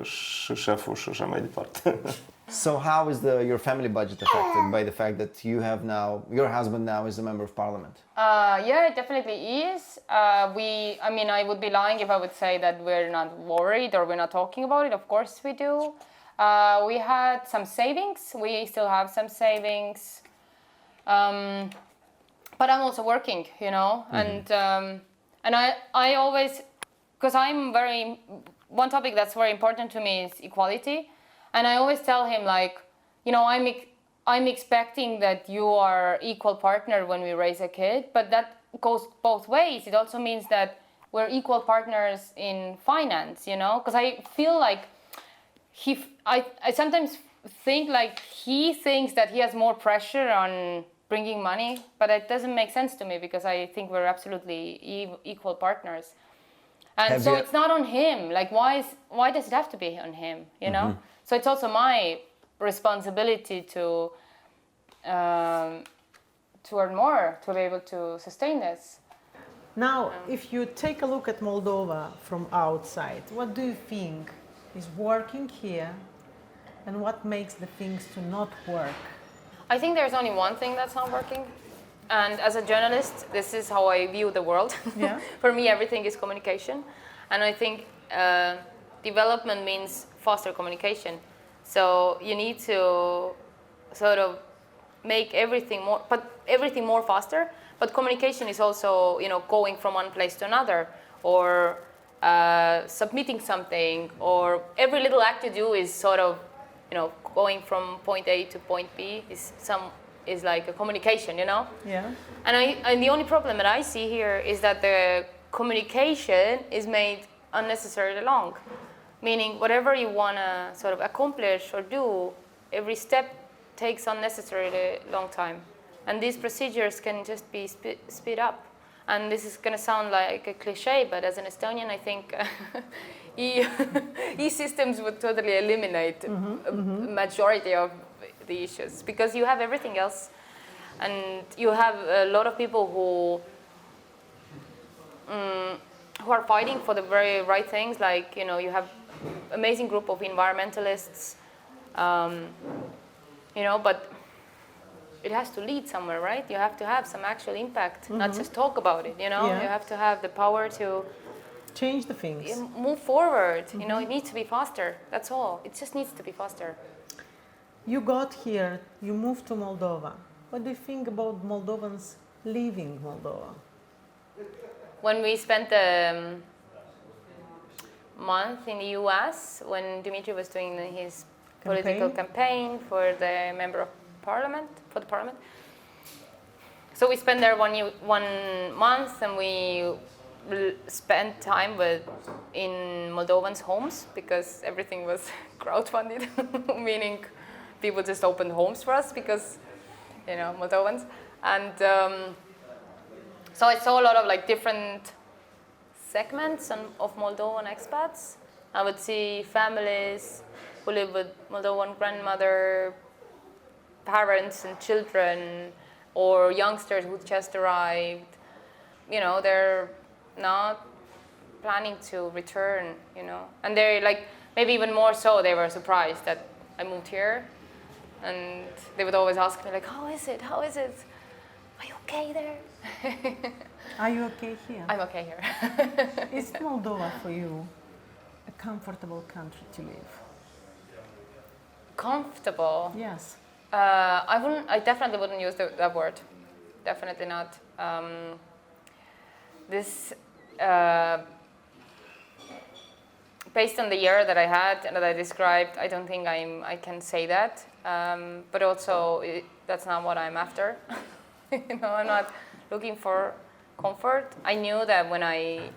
și șeful și așa mai departe. So how is your family budget affected by the fact that your husband now is a member of parliament? Yeah, it definitely is. I would be lying if I would say that we're not worried or we're not talking about it. Of course we do. We had some savings. We still have some savings. But I'm also working, you know, and I always, because one topic that's very important to me is equality. And I always tell him, like, you know, I'm expecting that you are equal partner when we raise a kid, but that goes both ways. It also means that we're equal partners in finance, you know, because I feel like I sometimes think like he thinks that he has more pressure on bringing money, but it doesn't make sense to me because I think we're absolutely equal partners. And so it's not on him. Like, why does it have to be on him, you know? So it's also my responsibility to earn more, to be able to sustain this. Now, if you take a look at Moldova from outside, what do you think is working here and what makes the things to not work? I think there's only one thing that's not working. And as a journalist, this is how I view the world. Yeah. For me, everything is communication. And I think development means faster communication. So you need to sort of make everything more faster. But communication is also, you know, going from one place to another, or submitting something, or every little act you do is sort of, you know, going from point A to point B is like a communication, you know? Yeah. And the only problem that I see here is that the communication is made unnecessarily long. Meaning whatever you want to sort of accomplish or do, every step takes unnecessarily long time. And these procedures can just be speed up. And this is going to sound like a cliche, but as an Estonian, I think e-systems would totally eliminate a majority of the issues, because you have everything else, and you have a lot of people who are fighting for the very right things. Like, you know, you have amazing group of environmentalists, you know, but it has to lead somewhere, right? You have to have some actual impact, not just talk about it, you know? Yeah. You have to have the power to Change the things. move forward, you know? It needs to be faster, that's all. It just needs to be faster. You got here, you moved to Moldova. What do you think about Moldovans leaving Moldova? When we spent a month in the US, when Dimitri was doing his political campaign for the member of parliament, for the parliament. So we spent there one month, and we spent time in Moldovans' homes, because everything was crowdfunded, meaning people just opened homes for us because, you know, Moldovans. And so I saw a lot of like different segments of Moldovan expats. I would see families who live with Moldovan grandmother, parents and children, or youngsters who just arrived. You know, they're not planning to return, you know. And they're like, maybe even more so, they were surprised that I moved here. And they would always ask me like, how is it? How is it? are you okay there? Are you okay here? I'm okay here. Is Moldova for you a comfortable country to live? Comfortable? Yes. I definitely wouldn't use that word. Definitely not. Based on the year that I had and that I described, I don't think I can say that. But also, that's not what I'm after. I'm not looking for comfort. I knew that when I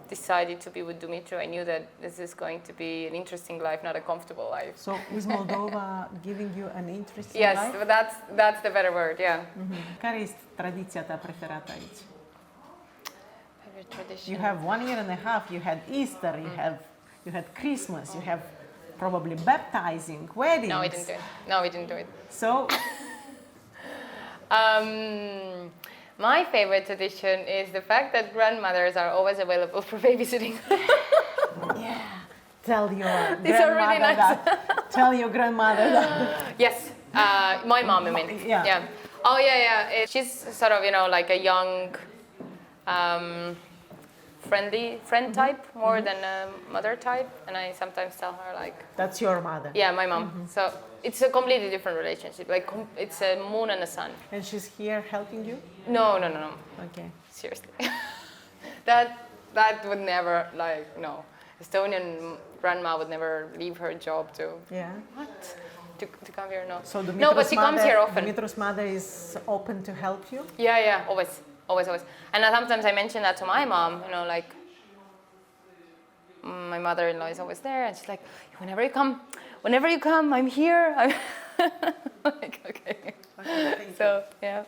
decided to be with Dumitru, I knew that this is going to be an interesting life, not a comfortable life. So is Moldova giving you an interesting yes, life? But that's the better word, yeah. Care este tradiția ta preferată aici? Favorite tradition. You have 1 year and a half, you had Easter, you had Christmas, you have probably baptizing, weddings. No, we didn't do it. So my favorite tradition is the fact that grandmothers are always available for babysitting. yeah, tell your These are really grandmother nice. that. Tell your grandmother that. Yes, my mom, I mean. Yeah. Oh, yeah. She's sort of, like a young, friend type more than a mother type. And I sometimes tell her, like... That's your mother. Yeah, my mom. So it's a completely different relationship. Like, it's a moon and a sun. And she's here helping you? No. Okay. Seriously. that would never, no. Estonian grandma would never leave her job to... Yeah. What? To come here, no. So no, but she comes here often. Dumitru's mother is open to help you? Yeah, always. And sometimes I mention that to my mom, my mother-in-law is always there, and she's like, whenever you come, I'm here. I'm like, okay. So, yeah.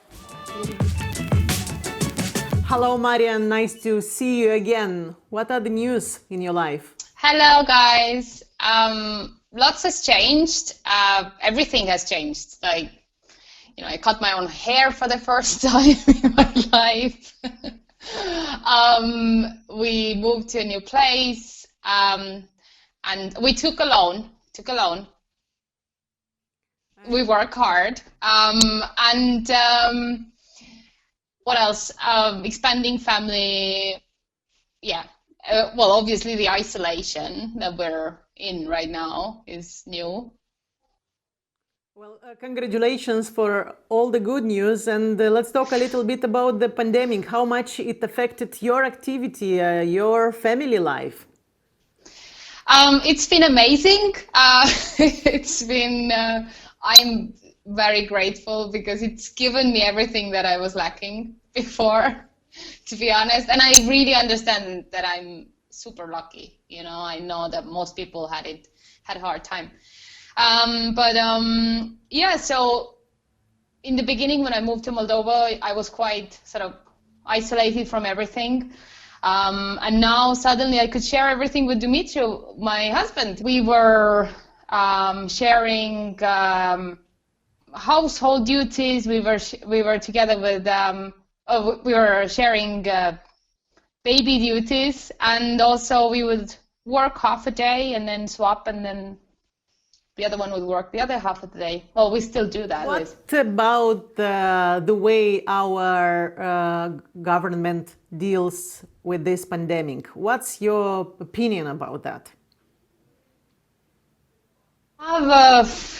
Hello, Marian. Nice to see you again. What are the news in your life? Hello, guys. Lots has changed. Everything has changed. I cut my own hair for the first time in my life. We moved to a new place, and we took a loan. We work hard, and what else? Expanding family. Yeah. Well, obviously the isolation that we're in right now is new. Well, congratulations for all the good news, and let's talk a little bit about the pandemic, how much it affected your activity, your family life. It's been amazing. It's been, I'm very grateful because it's given me everything that I was lacking before, to be honest. And I really understand that I'm super lucky. I know that most people had a hard time. So in the beginning when I moved to Moldova, I was quite sort of isolated from everything. And now suddenly I could share everything with Dumitru, my husband. We were sharing household duties. We were together with, we were sharing baby duties, and also we would work half a day and then swap, and then the other one would work the other half of the day. Well, we still do that. What about the way our government deals with this pandemic? What's your opinion about that? I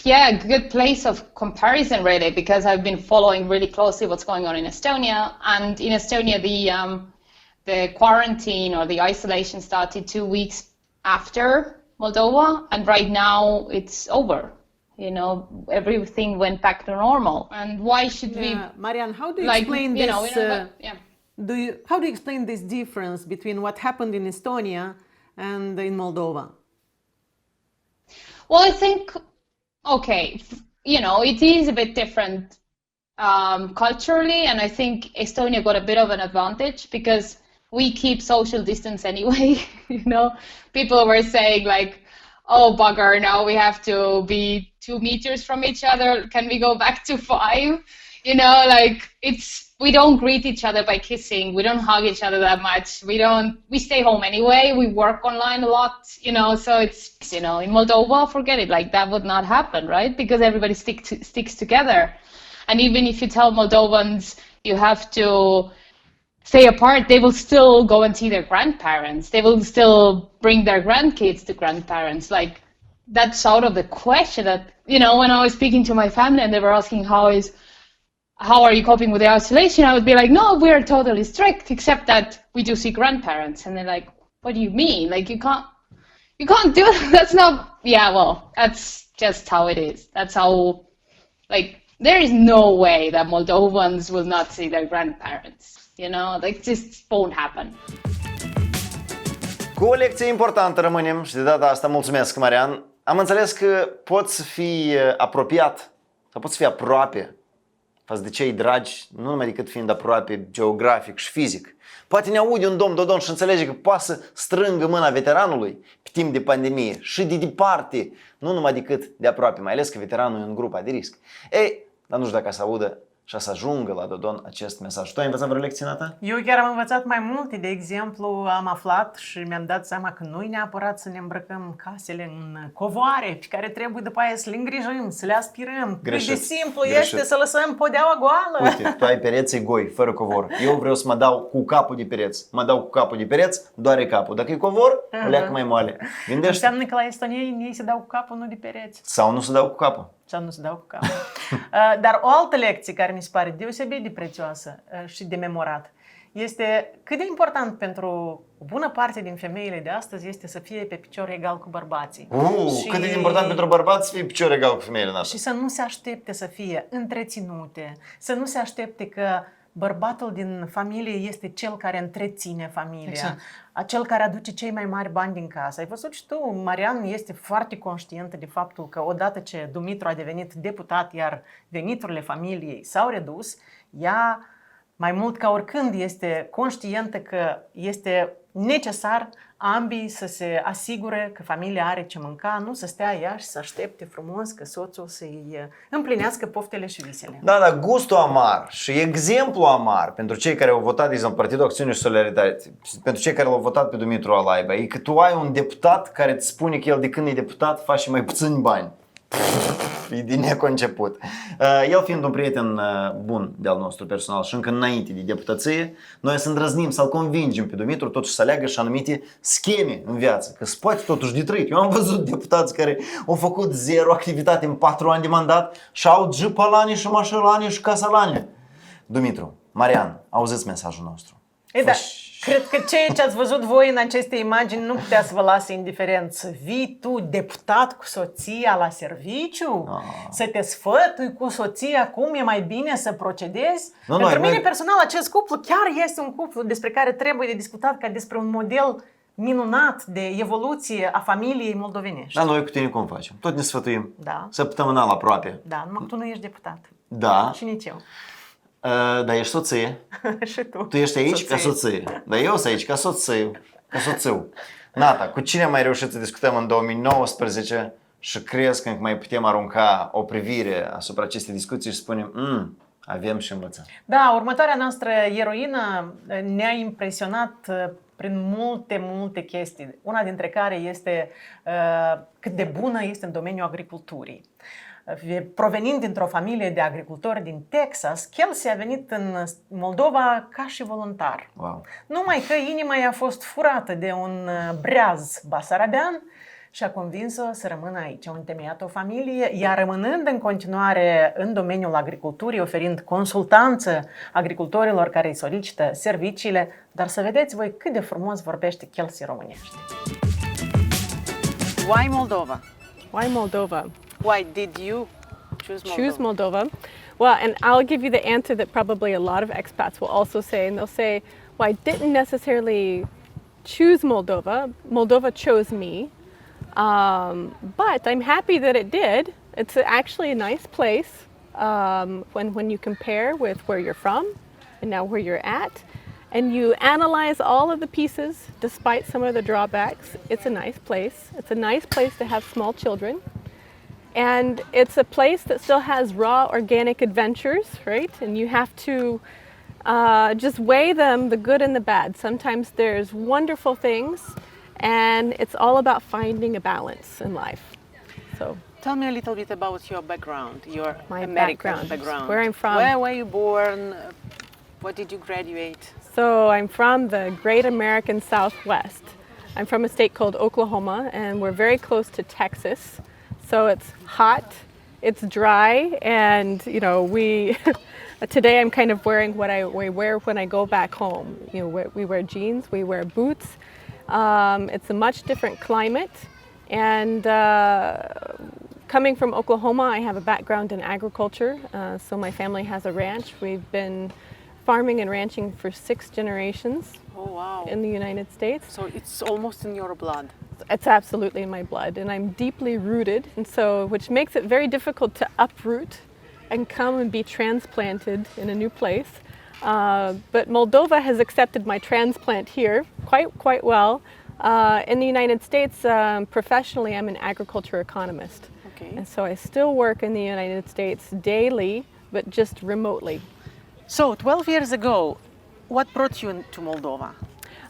have a good place of comparison really, because I've been following really closely what's going on in Estonia. And in Estonia, the quarantine or the isolation started 2 weeks after Moldova, and right now it's over. Everything went back to normal. And why should we? Marian, how do you explain this? How do you explain this difference between what happened in Estonia and in Moldova? Well, I think, it is a bit different culturally, and I think Estonia got a bit of an advantage because we keep social distance anyway. People were saying like, oh bugger, now we have to be 2 meters from each other. Can we go back to 5? You know, like we don't greet each other by kissing. We don't hug each other that much. We stay home anyway. We work online a lot, you know, so it's, you know, in Moldova, forget it, like that would not happen, right? Because everybody sticks together. And even if you tell Moldovans you have to stay apart, they will still go and see their grandparents. They will still bring their grandkids to grandparents. Like, that's out of the question. That, you know, when I was speaking to my family and they were asking how are you coping with the isolation, I would be like, no, we're totally strict, except that we do see grandparents. And they're like, what do you mean? Like, you can't do that. That's not, yeah, well, that's just how it is. That's how, like, there is no way that Moldovans will not see their grandparents, you know, like, just won't happen. Cu o lecție importantă rămânem și de data asta mulțumesc, Marian. Am înțeles că poți să fii apropiat sau poți să fii aproape față de cei dragi, nu numai decât fiind aproape geografic și fizic. Poate ne aude un domn Dodon și înțelege că poate să strângă mâna veteranului pe timp de pandemie și de departe, nu numai decât de aproape, mai ales că veteranul e în grupa de risc. Ei, dar nu știu dacă să audă și să ajungă la Dodon acest mesaj. Tu ai învățat vreo lecție, Nata? Eu chiar am învățat mai multe. De exemplu, am aflat și mi-am dat seama că nu e neapărat să ne îmbrăcăm casele în covoare pe care trebuie după aia să le îngrijim, să le aspirăm. Greșit. Cât de simplu este să lăsăm podeaua goală. Uite, tu ai pereții goi, fără covor. Eu vreau să mă dau cu capul de pereți. Mă dau cu capul de pereți, doare capul. Dacă e covor, o leacă mai moale. Gândește. Înseamnă că la estonieni ei se dau cu capul, nu de pereți. Sau nu se dau cu capul. Sau nu se dau cu capul. Dar o altă lecție care mi se pare deosebit de prețioasă și de memorat este cât de important pentru o bună parte din femeile de astăzi este să fie pe picior egal cu bărbații. Cât de important pentru bărbați să fie picior egal cu femeile noastre. Și să nu se aștepte să fie întreținute, să nu se aștepte că bărbatul din familie este cel care întreține familia, exact. Acel care aduce cei mai mari bani din casă. Ai văzut și tu, Marian este foarte conștientă de faptul că odată ce Dumitru a devenit deputat, iar veniturile familiei s-au redus, ea mai mult ca oricând este conștientă că este necesar ambii să se asigure că familia are ce mânca, nu să stea ea și să aștepte frumos că soțul să-i împlinească poftele și visele. Da, dar gustul amar și exemplu amar pentru cei care au votat, de exemplu, Partidul Acțiune și Solidaritate, pentru cei care l-au votat pe Dumitru Alaiba, e că tu ai un deputat care îți spune că el de când e deputat face mai puțini bani. E de neconceput. El fiind un prieten bun de-al nostru personal și încă înainte de deputăție, noi să îndrăznim, să-l convingem pe Dumitru totuși să aleagă și anumite scheme în viață, că se poate totuși de trăit. Eu am văzut deputați care au făcut zero activitate în 4 ani de mandat și au jipalani și mașelani și casalani. Dumitru, Marian, auziți mesajul nostru. E, da, cred că ceea ce ați văzut voi în aceste imagini nu putea să vă lase indiferent. Să vii tu, deputat, cu soția la serviciu, să te sfătui cu soția cum e mai bine să procedezi. Pentru mine personal acest cuplu chiar este un cuplu despre care trebuie de discutat ca despre un model minunat de evoluție a familiei moldovenești. Dar noi cu tine cum facem? Tot ne sfătuim. Da. Săptămânal aproape. Da, numai că tu nu ești deputat. Da. Și nici eu. Dar ești soție. Și tu. Tu ești aici ca soție. Dar eu sunt aici ca soțiu. Nata, cu cine am mai reușit să discutăm în 2019 și crezi că mai putem arunca o privire asupra acestei discuții și spunem avem și învățat. Da, următoarea noastră eroină ne-a impresionat prin multe chestii. Una dintre care este cât de bună este în domeniul agriculturii. Provenind dintr-o familie de agricultori din Texas, Kelsey a venit în Moldova ca și voluntar. Wow. Numai că inima i-a fost furată de un breaz basarabean și a convins-o să rămână aici. A întemeiat o familie, iar rămânând în continuare în domeniul agriculturii, oferind consultanță agricultorilor care îi solicită serviciile, dar să vedeți voi cât de frumos vorbește Kelsey românește. Why Moldova? Why Moldova? Why did you choose Moldova? Well, and I'll give you the answer that probably a lot of expats will also say, and they'll say, well, I didn't necessarily choose Moldova. Moldova chose me, but I'm happy that it did. It's actually a nice place when you compare with where you're from and now where you're at, and you analyze all of the pieces, despite some of the drawbacks. It's a nice place. It's a nice place to have small children. And it's a place that still has raw organic adventures, right? And you have to just weigh them, the good and the bad. Sometimes there's wonderful things, and it's all about finding a balance in life. So Tell me a little bit about your background, your my American background. Where I'm from. Where were you born? What did you graduate? So I'm from the Great American Southwest. I'm from a state called Oklahoma, and we're very close to Texas. So it's hot, it's dry, and you know, we today I'm kind of wearing what I wear when I go back home. You know, we wear jeans, we wear boots. It's a much different climate, and coming from Oklahoma, I have a background in agriculture. So my family has a ranch. We've been farming and ranching for 6 generations. Oh, wow. In the United States. So it's almost in your blood. It's absolutely in my blood, and I'm deeply rooted, and so which makes it very difficult to uproot and come and be transplanted in a new place. But Moldova has accepted my transplant here quite well. In the United States, professionally, I'm an agriculture economist. Okay. And so I still work in the United States daily, but just remotely. So 12 years ago, what brought you to Moldova?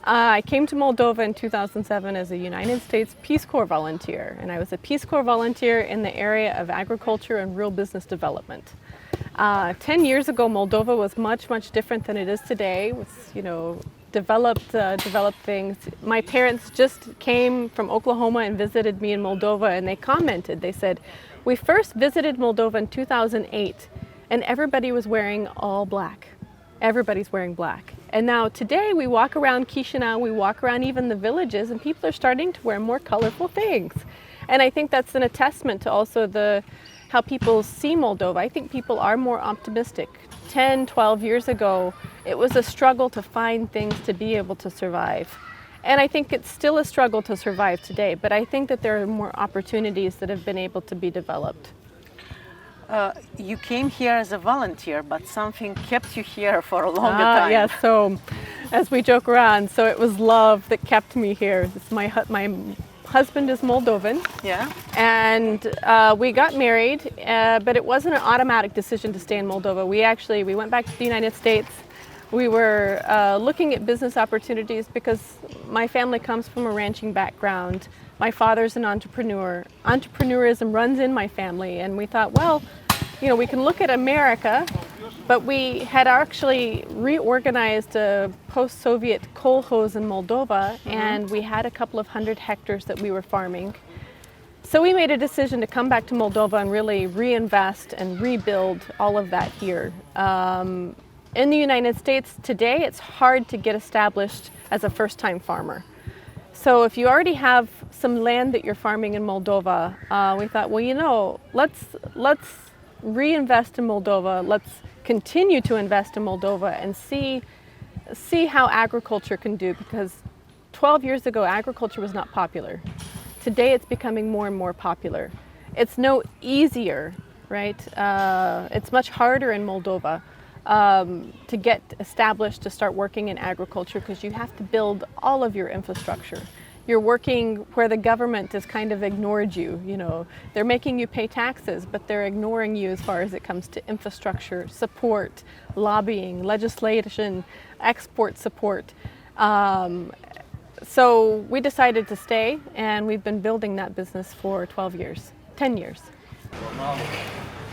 I came to Moldova in 2007 as a United States Peace Corps volunteer, and I was a Peace Corps volunteer in the area of agriculture and rural business development. 10 years ago, Moldova was much different than it is today. It was, you know, developed things. My parents just came from Oklahoma and visited me in Moldova, and they commented. They said, "We first visited Moldova in 2008, and everybody was wearing all black. Everybody's wearing black. And now today we walk around Chisinau, we walk around even the villages, and people are starting to wear more colorful things." And I think that's a testament to also how people see Moldova. I think people are more optimistic. 10, 12 years ago, it was a struggle to find things to be able to survive. And I think it's still a struggle to survive today, but I think that there are more opportunities that have been able to be developed. You came here as a volunteer, but something kept you here for a longer time. Yes, so as we joke around, so it was love that kept me here. My husband is Moldovan. Yeah. And we got married, but it wasn't an automatic decision to stay in Moldova. We went back to the United States. We were looking at business opportunities because my family comes from a ranching background. My father's an entrepreneur. Entrepreneurism runs in my family, and we thought, well, you know, we can look at America, but we had actually reorganized a post-Soviet kolkhoz in Moldova, and we had a couple of 100 hectares that we were farming. So we made a decision to come back to Moldova and really reinvest and rebuild all of that here. In the United States today, it's hard to get established as a first-time farmer. So if you already have some land that you're farming in Moldova, we thought, well, you know, let's reinvest in Moldova. Let's continue to invest in Moldova and see how agriculture can do, because 12 years ago, agriculture was not popular. Today, it's becoming more and more popular. It's no easier, right? It's much harder in Moldova to get established, to start working in agriculture, because you have to build all of your infrastructure. You're working where the government has kind of ignored you, you know. They're making you pay taxes, but they're ignoring you as far as it comes to infrastructure, support, lobbying, legislation, export support. So we decided to stay, and we've been building that business for 12 years, 10 years.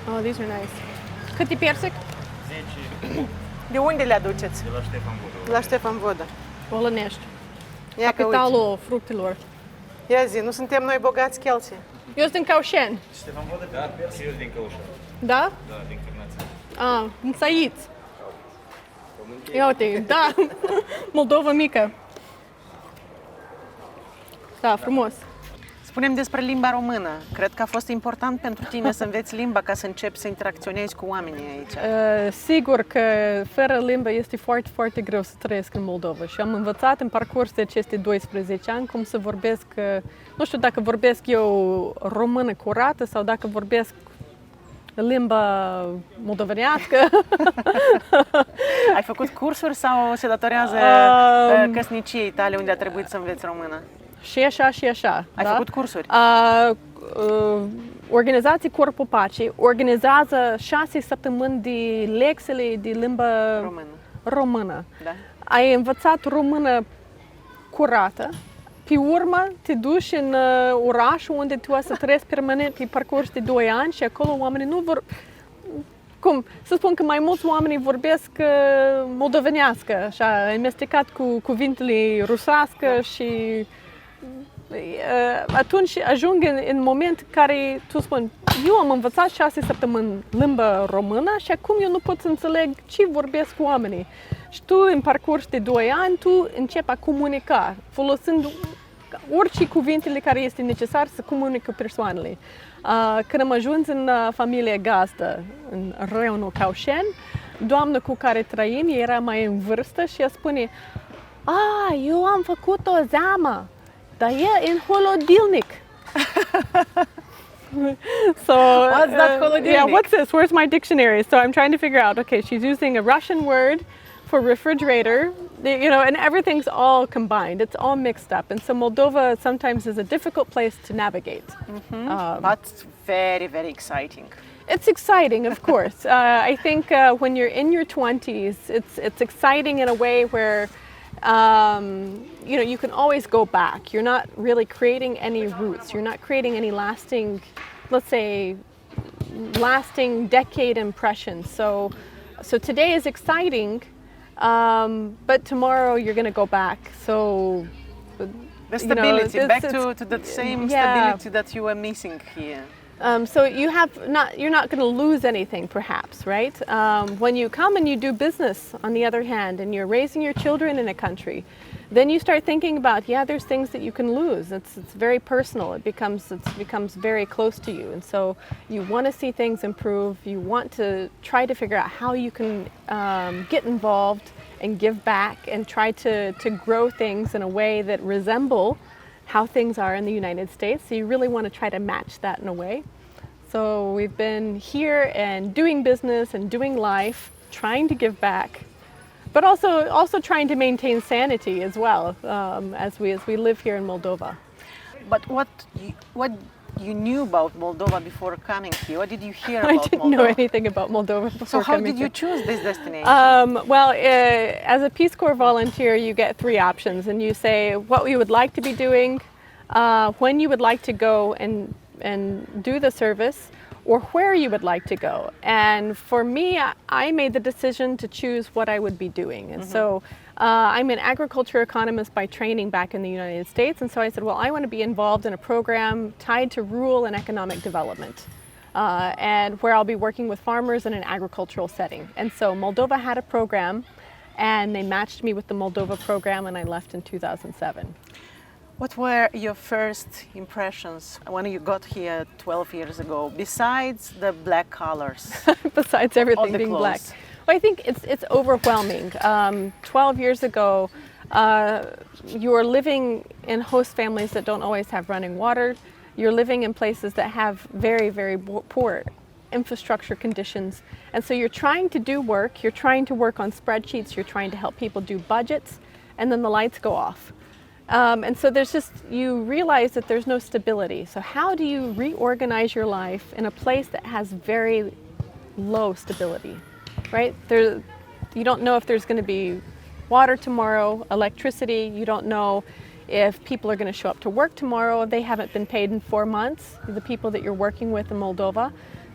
Oh, these are nice. Cât e persic? De unde le aduceți? De la Ștefan Vodă. La Ștefan Vodă. Olănești. Ia că uite. Capitalul fructelor. Ia zi, nu suntem noi bogați chelții? Eu sunt din Caușeni. Ștefan Vodă? Da, eu din Căușa. Da? Da, din Cârnațe. Ah, în Săiți. Ia uite, da, Moldova mică. Da, frumos. Spune-mi despre limba română. Cred că a fost important pentru tine să înveți limba ca să începi să interacționezi cu oamenii aici. Sigur că fără limbă este foarte greu să trăiesc în Moldova și am învățat în parcurs de aceste 12 ani cum să vorbesc, nu știu dacă vorbesc eu română curată sau dacă vorbesc limba moldovenească. Ai făcut cursuri sau se datorează căsniciei tale unde a trebuit să înveți română? Și așa. Ai făcut cursuri? Organizația Corpul Pacii organizează 6 săptămâni de lecțiile de limbă română. Da. Ai învățat română curată, pe urmă te duci în orașul unde tu o să trăiești permanent pe parcurs de 2 ani și acolo oamenii nu vor... Cum? Să spun că mai mulți oameni vorbesc moldovenească, așa, amestecat cu cuvintele rusească și atunci ajung în moment în care tu spun, eu am învățat 6 săptămâni limba română și acum eu nu pot să înțeleg ce vorbesc cu oamenii. Și tu, în parcurs de 2 ani, tu începi a comunica, folosind orice cuvintele care este necesar să comunică cu persoanele. Când am ajuns în familie gazdă, în raionul Caușeni, doamna cu care trăim, era mai în vârstă și ea spune, eu am făcut o zeamă, dar e în holodilnic. So, what's that holodilnic? Yeah, what's this? Where's my dictionary? So I'm trying to figure out, okay, she's using a Russian word for refrigerator, you know, and everything's all combined. It's all mixed up. And so Moldova sometimes is a difficult place to navigate. But very, very exciting. It's exciting, of course. I think when you're in your 20s, it's exciting in a way where you know, you can always go back. You're not really creating any roots. You're not creating any lasting, let's say, lasting decade impressions. So today is exciting, but tomorrow you're going to go back. So the stability, you know, back to the same stability that you were missing here. So you're not going to lose anything, perhaps, right? When you come and you do business, on the other hand, and you're raising your children in a country, then you start thinking about, there's things that you can lose. It's very personal. It becomes very close to you, and so you want to see things improve. You want to try to figure out how you can get involved and give back and try to grow things in a way that resemble how things are in the United States. So you really want to try to match that in a way. So we've been here and doing business and doing life, trying to give back, but also trying to maintain sanity as well, as we live here in Moldova. But what you knew about Moldova before coming here? What did you hear about Moldova? I didn't know anything about Moldova before So how coming did you here. choose this destination? Well, as a Peace Corps volunteer, you get 3 options, and you say what you would like to be doing, when you would like to go and do the service, or where you would like to go. And for me, I made the decision to choose what I would be doing. And so I'm an agriculture economist by training back in the United States. And so I said, well, I want to be involved in a program tied to rural and economic development, and where I'll be working with farmers in an agricultural setting. And so Moldova had a program, and they matched me with the Moldova program, and I left in 2007. What were your first impressions when you got here 12 years ago, besides the black colors? Besides everything being clothes. black. Well, I think it's overwhelming. 12 years ago, you are living in host families that don't always have running water. You're living in places that have very, very poor infrastructure conditions. And so you're trying to do work, you're trying to work on spreadsheets, you're trying to help people do budgets, and then the lights go off. And so you realize that there's no stability. So how do you reorganize your life in a place that has very low stability, right? You don't know if there's going to be water tomorrow, electricity. You don't know if people are going to show up to work tomorrow, if they haven't been paid in 4 months, the people that you're working with in Moldova.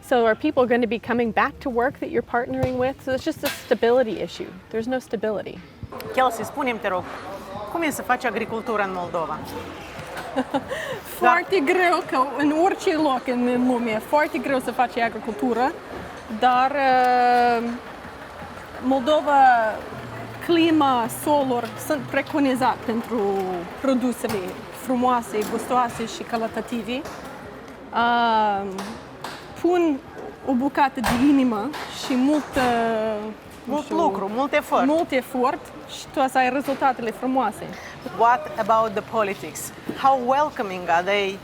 So are people going to be coming back to work that you're partnering with? So it's just a stability issue. There's no stability. Kelsey, spune-mi, te rog, cum e să faci agricultură în Moldova? Foarte greu, că în orice loc în lume e foarte greu să faci agricultură, dar Moldova, clima, solul sunt preconizat pentru produsele frumoase, gustoase și calitative. Pun o bucată de inimă și Mult lucru, mult efort. Mult efort și tu să ai rezultatele frumoase. What about the politics? How welcoming are they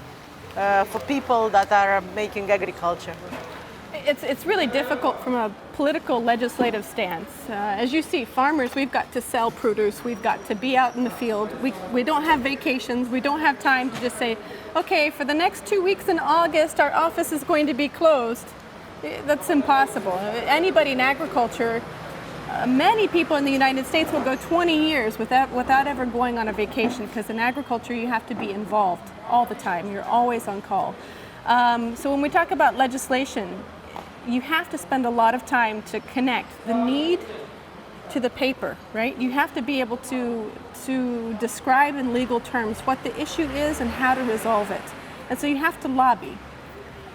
for people that are making agriculture? It's really difficult from a political legislative stance. As you see, farmers, we've got to sell produce, we've got to be out in the field. We don't have vacations, we don't have time to just say, okay, for the next 2 weeks in August, our office is going to be closed. That's impossible. Anybody in agriculture, many people in the United States will go 20 years without ever going on a vacation, because in agriculture you have to be involved all the time. You're always on call. So when we talk about legislation, you have to spend a lot of time to connect the need to the paper, right? You have to be able to describe in legal terms what the issue is and how to resolve it. And so you have to lobby.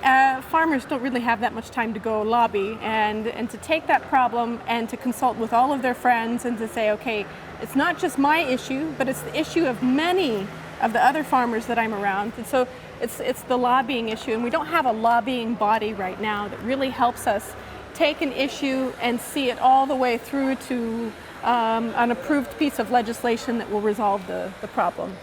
Farmers don't really have that much time to go lobby and to take that problem and to consult with all of their friends and to say, okay, it's not just my issue, but it's the issue of many of the other farmers that I'm around. And so it's the lobbying issue, and we don't have a lobbying body right now that really helps us take an issue and see it all the way through to an approved piece of legislation that will resolve the problem.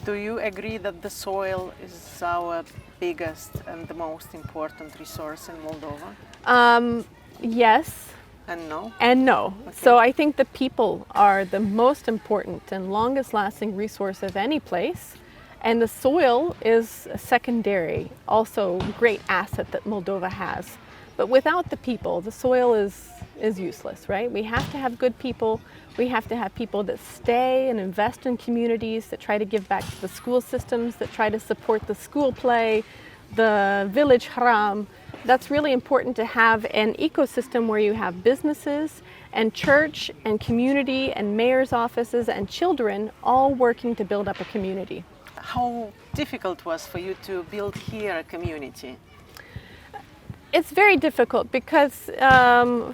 Do you agree that the soil is our biggest and the most important resource in Moldova? Yes. And no? And no. Okay. So I think the people are the most important and longest lasting resource of any place. And the soil is a secondary, also great asset that Moldova has. But without the people, the soil is useless, right? We have to have good people. We have to have people that stay and invest in communities, that try to give back to the school systems, that try to support the school play, the village haram. That's really important, to have an ecosystem where you have businesses and church and community and mayor's offices and children all working to build up a community. How difficult was for you to build here a community? It's very difficult because,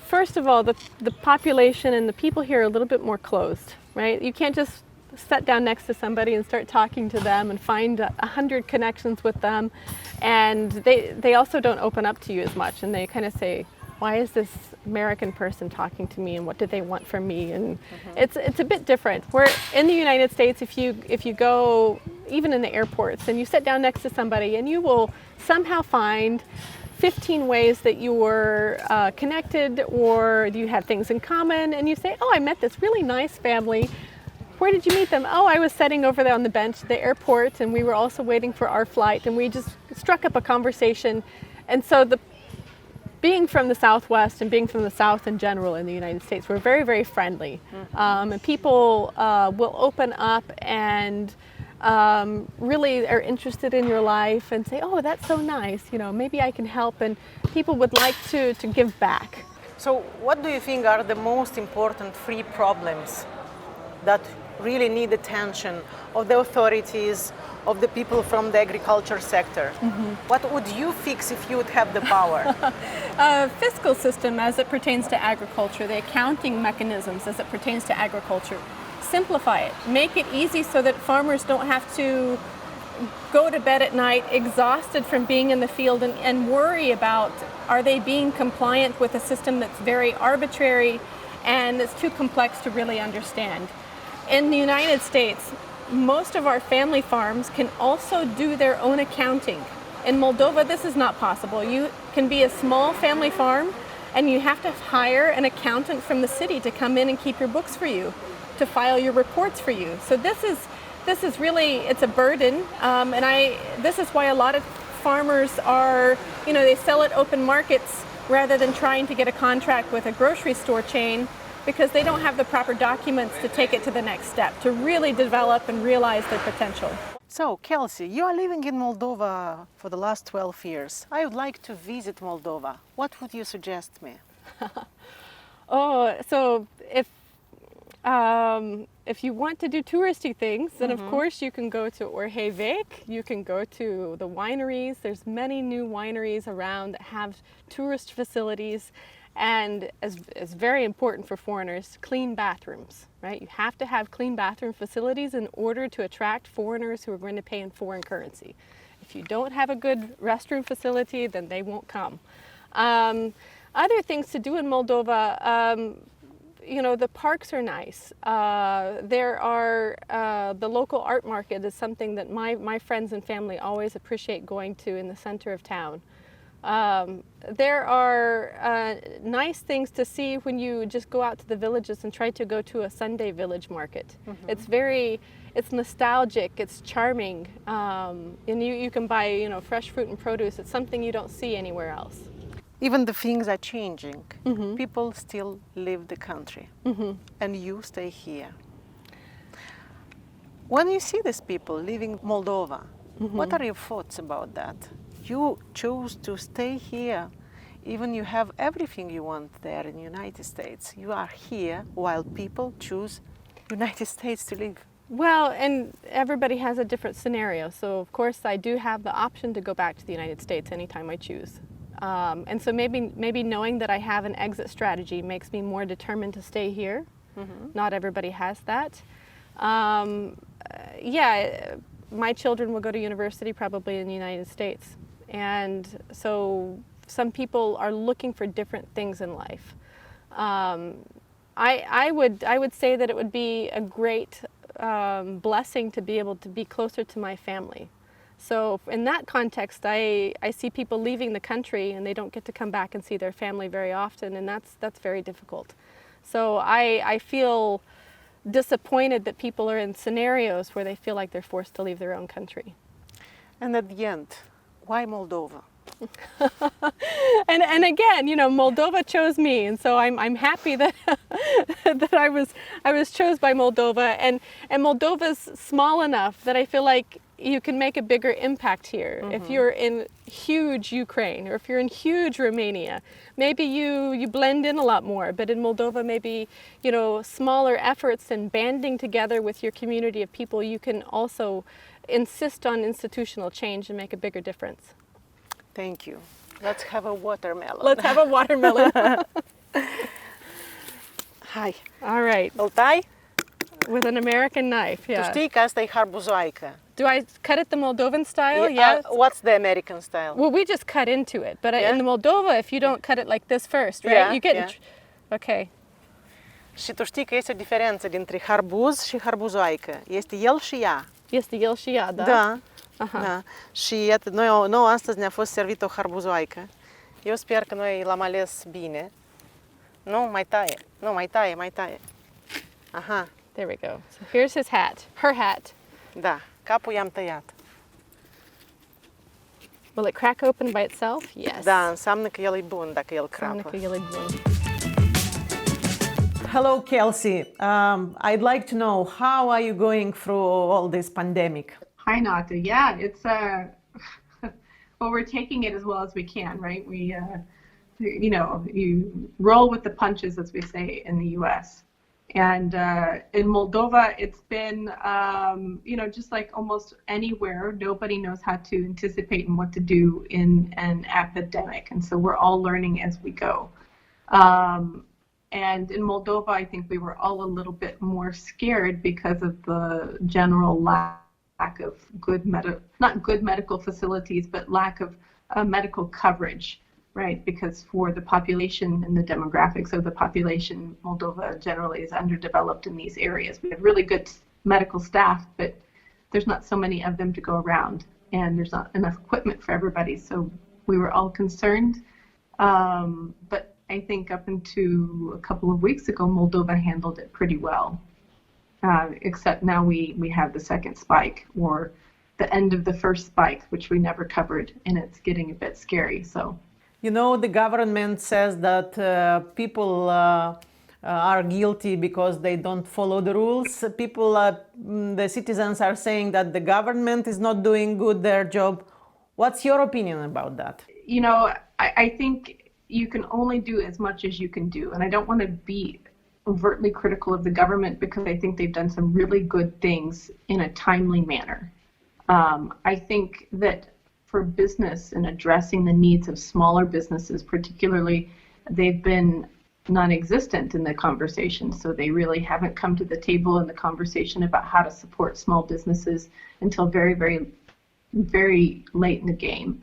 first of all, the population and the people here are a little bit more closed, right? You can't just sit down next to somebody and start talking to them and find 100 connections with them. And they also don't open up to you as much, and they kind of say, why is this American person talking to me, and what do they want from me? And it's a bit different. Where in the United States, if you go even in the airports and you sit down next to somebody, and you will somehow find 15 ways that you were connected, or you have things in common, and you say, oh, I met this really nice family. Where did you meet them? Oh, I was sitting over there on the bench at the airport, and we were also waiting for our flight, and we just struck up a conversation. And so being from the Southwest and being from the South in general in the United States, we're very, very friendly. And people will open up and really are interested in your life and say, oh, that's so nice, maybe I can help, and people would like to give back. So what do you think are the most important free problems that really need attention of the authorities, of the people from the agriculture sector? What would you fix if you would have the power? Fiscal system as it pertains to agriculture, the accounting mechanisms as it pertains to agriculture. Simplify it. Make it easy so that farmers don't have to go to bed at night exhausted from being in the field and worry about, are they being compliant with a system that's very arbitrary and it's too complex to really understand. In the United States, most of our family farms can also do their own accounting. In Moldova, this is not possible. You can be a small family farm and you have to hire an accountant from the city to come in and keep your books for you, to file your reports for you. So this is really, it's a burden, this is why a lot of farmers are, they sell at open markets rather than trying to get a contract with a grocery store chain, because they don't have the proper documents to take it to the next step, to really develop and realize their potential. So, Kelsey, you are living in Moldova for the last 12 years. I would like to visit Moldova. What would you suggest me? So if you want to do touristy things, then of course you can go to Orhevec, you can go to the wineries. There's many new wineries around that have tourist facilities, and as very important for foreigners, clean bathrooms, right? You have to have clean bathroom facilities in order to attract foreigners who are going to pay in foreign currency. If you don't have a good restroom facility, then they won't come. Other things to do in Moldova, the parks are nice. There are, the local art market is something that my friends and family always appreciate going to in the center of town. There are nice things to see when you just go out to the villages and try to go to a Sunday village market. It's nostalgic, it's charming, and you can buy fresh fruit and produce. It's something you don't see anywhere else. Even the things are changing. People still leave the country, and you stay here. When you see these people leaving Moldova, what are your thoughts about that? You chose to stay here, even you have everything you want there in the United States. You are here while people choose United States to live. Well, and everybody has a different scenario. So of course I do have the option to go back to the United States anytime I choose. And so maybe knowing that I have an exit strategy makes me more determined to stay here. Not everybody has that. Yeah, my children will go to university probably in the United States. And so some people are looking for different things in life. I would say that it would be a great blessing to be able to be closer to my family. So in that context, I see people leaving the country and they don't get to come back and see their family very often, and that's very difficult. So I feel disappointed that people are in scenarios where they feel like they're forced to leave their own country. And at the end, why Moldova? and again, Moldova chose me, and so I'm happy that that I was chosen by Moldova, and Moldova's small enough that I feel like you can make a bigger impact here. If you're in huge Ukraine or if you're in huge Romania, maybe you blend in a lot more, but in Moldova maybe smaller efforts and banding together with your community of people, you can also insist on institutional change and make a bigger difference. Thank you. Let's have a watermelon. Let's have a watermelon. Hai. All right. Îl tai? With an American knife, yeah. Tu știi că asta e harbuzoaică. Do I cut it the Moldovan style? Yeah. What's the American style? Well, we just cut into it, but in the Moldova, if you don't cut it like this first, right? Yeah, you get okay. Și tu știi că este o diferență dintre harbuz și harbuzoaică. Este el și ea. Este el și ea, da? Da. Da. Și iată, nouă astăzi ne-a fost servită o harbuzoaică. Eu sper că noi l-am ales bine. Nu, mai taie. Nu, mai taie. Aha. There we go. So here's his hat. Her hat. Da, capul i-am tăiat. Will it crack open by itself? Yes. Da, înseamnă că el e bun dacă el crapă. Înseamnă că el e bun. Hello, Kelsey. I'd like to know, how are you going through all this pandemic? Hi, Nata. Yeah, it's well, we're taking it as well as we can, right? We, you roll with the punches, as we say in the U.S. And in Moldova, it's been, just like almost anywhere, nobody knows how to anticipate and what to do in an epidemic. And so we're all learning as we go. And in Moldova, I think we were all a little bit more scared because of the general lack of not good medical facilities, but lack of medical coverage, right? Because for the population and the demographics of the population, Moldova generally is underdeveloped in these areas. We have really good medical staff, but there's not so many of them to go around, and there's not enough equipment for everybody. So we were all concerned. But I think up until a couple of weeks ago, Moldova handled it pretty well. Except now we have the second spike, or the end of the first spike, which we never covered, and it's getting a bit scary. So, the government says that people are guilty because they don't follow the rules. The citizens are saying that the government is not doing good their job. What's your opinion about that? I think you can only do as much as you can do, and I don't want to be overtly critical of the government because I think they've done some really good things in a timely manner. I think that for business and addressing the needs of smaller businesses particularly, they've been non-existent in the conversation. So they really haven't come to the table in the conversation about how to support small businesses until very, very, very late in the game.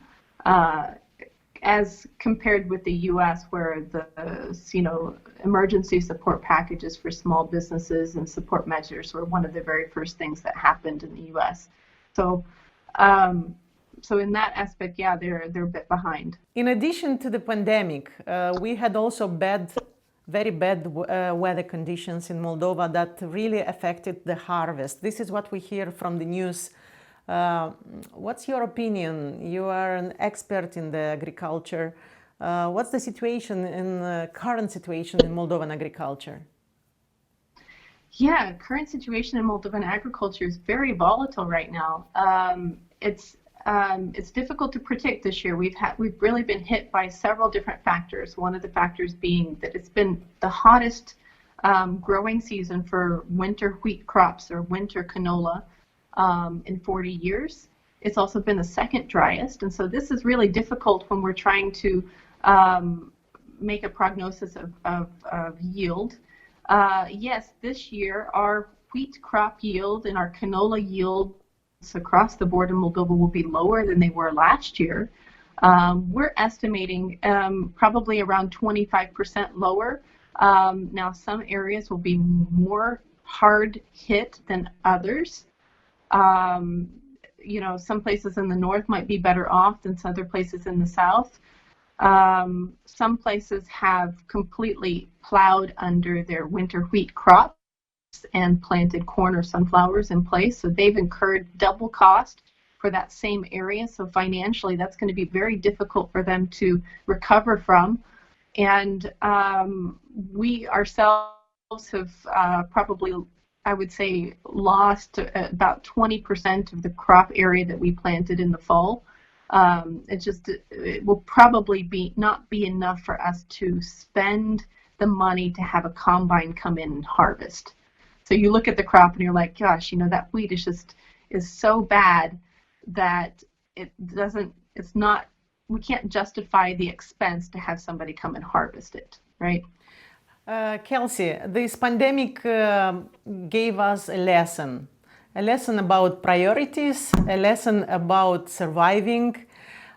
As compared with the U.S., where the emergency support packages for small businesses and support measures were one of the very first things that happened in the U.S. So so in that aspect, yeah, they're a bit behind. In addition to the pandemic, we had also very bad weather conditions in Moldova that really affected the harvest. This is what we hear from the news. What's your opinion? You are an expert in the agriculture. What's the situation current situation in Moldovan agriculture? Yeah, current situation in Moldovan agriculture is very volatile right now. It's difficult to predict this year. We've really been hit by several different factors. One of the factors being that it's been the hottest growing season for winter wheat crops or winter canola in 40 years. It's also been the second driest, and so this is really difficult when we're trying to make a prognosis of yield. Yes, this year our wheat crop yield and our canola yield across the board in Moldova will be lower than they were last year. We're estimating probably around 25% lower. Now, some areas will be more hard hit than others. You know, some places in the north might be better off than some other places in the south. Some places have completely plowed under their winter wheat crop and planted corn or sunflowers in place, so they've incurred double cost for that same area. So financially, that's going to be very difficult for them to recover from. And we ourselves have probably, I would say, lost about 20% of the crop area that we planted in the fall. It will probably not be enough for us to spend the money to have a combine come in and harvest. So you look at the crop and you're like, gosh, you know, that wheat is so bad that we can't justify the expense to have somebody come and harvest it, right? Kelsey, this pandemic gave us a lesson about priorities, a lesson about surviving.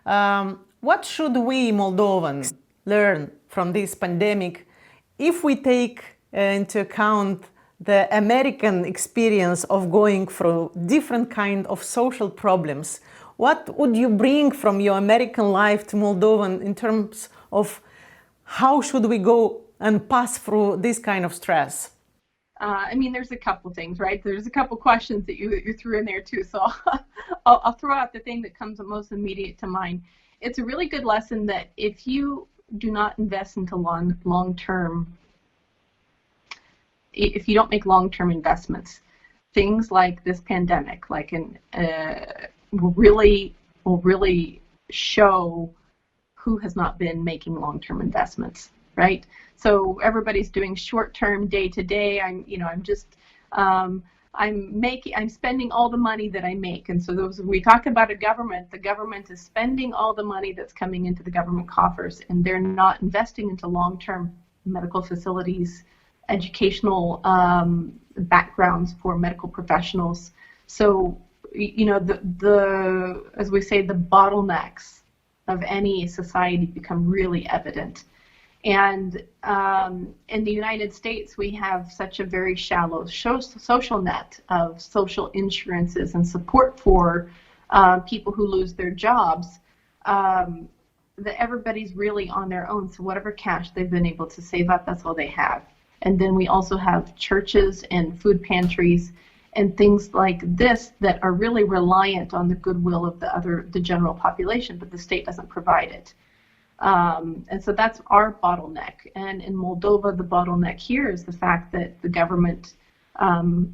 What should we Moldovans learn from this pandemic if we take into account the American experience of going through different kind of social problems? What would you bring from your American life to Moldovan in terms of how should we go and pass through this kind of stress? I mean, there's a couple things, right? There's a couple questions that you threw in there too. So I'll throw out the thing that comes most immediate to mind. It's a really good lesson that if you do not invest into long-term, if you don't make long-term investments, things like this pandemic, will really show who has not been making long-term investments, right? So everybody's doing short-term, day-to-day. I'm spending all the money that I make, and so we talk about a government. The government is spending all the money that's coming into the government coffers, and they're not investing into long-term medical facilities, educational backgrounds for medical professionals. So, you know, as we say, the bottlenecks of any society become really evident. And in the United States, we have such a very shallow social net of social insurances and support for people who lose their jobs, that everybody's really on their own. So whatever cash they've been able to save up, that's all they have. And then we also have churches and food pantries and things like this that are really reliant on the goodwill of the general population, but the state doesn't provide it. And so that's our bottleneck. And in Moldova, the bottleneck here is the fact that the government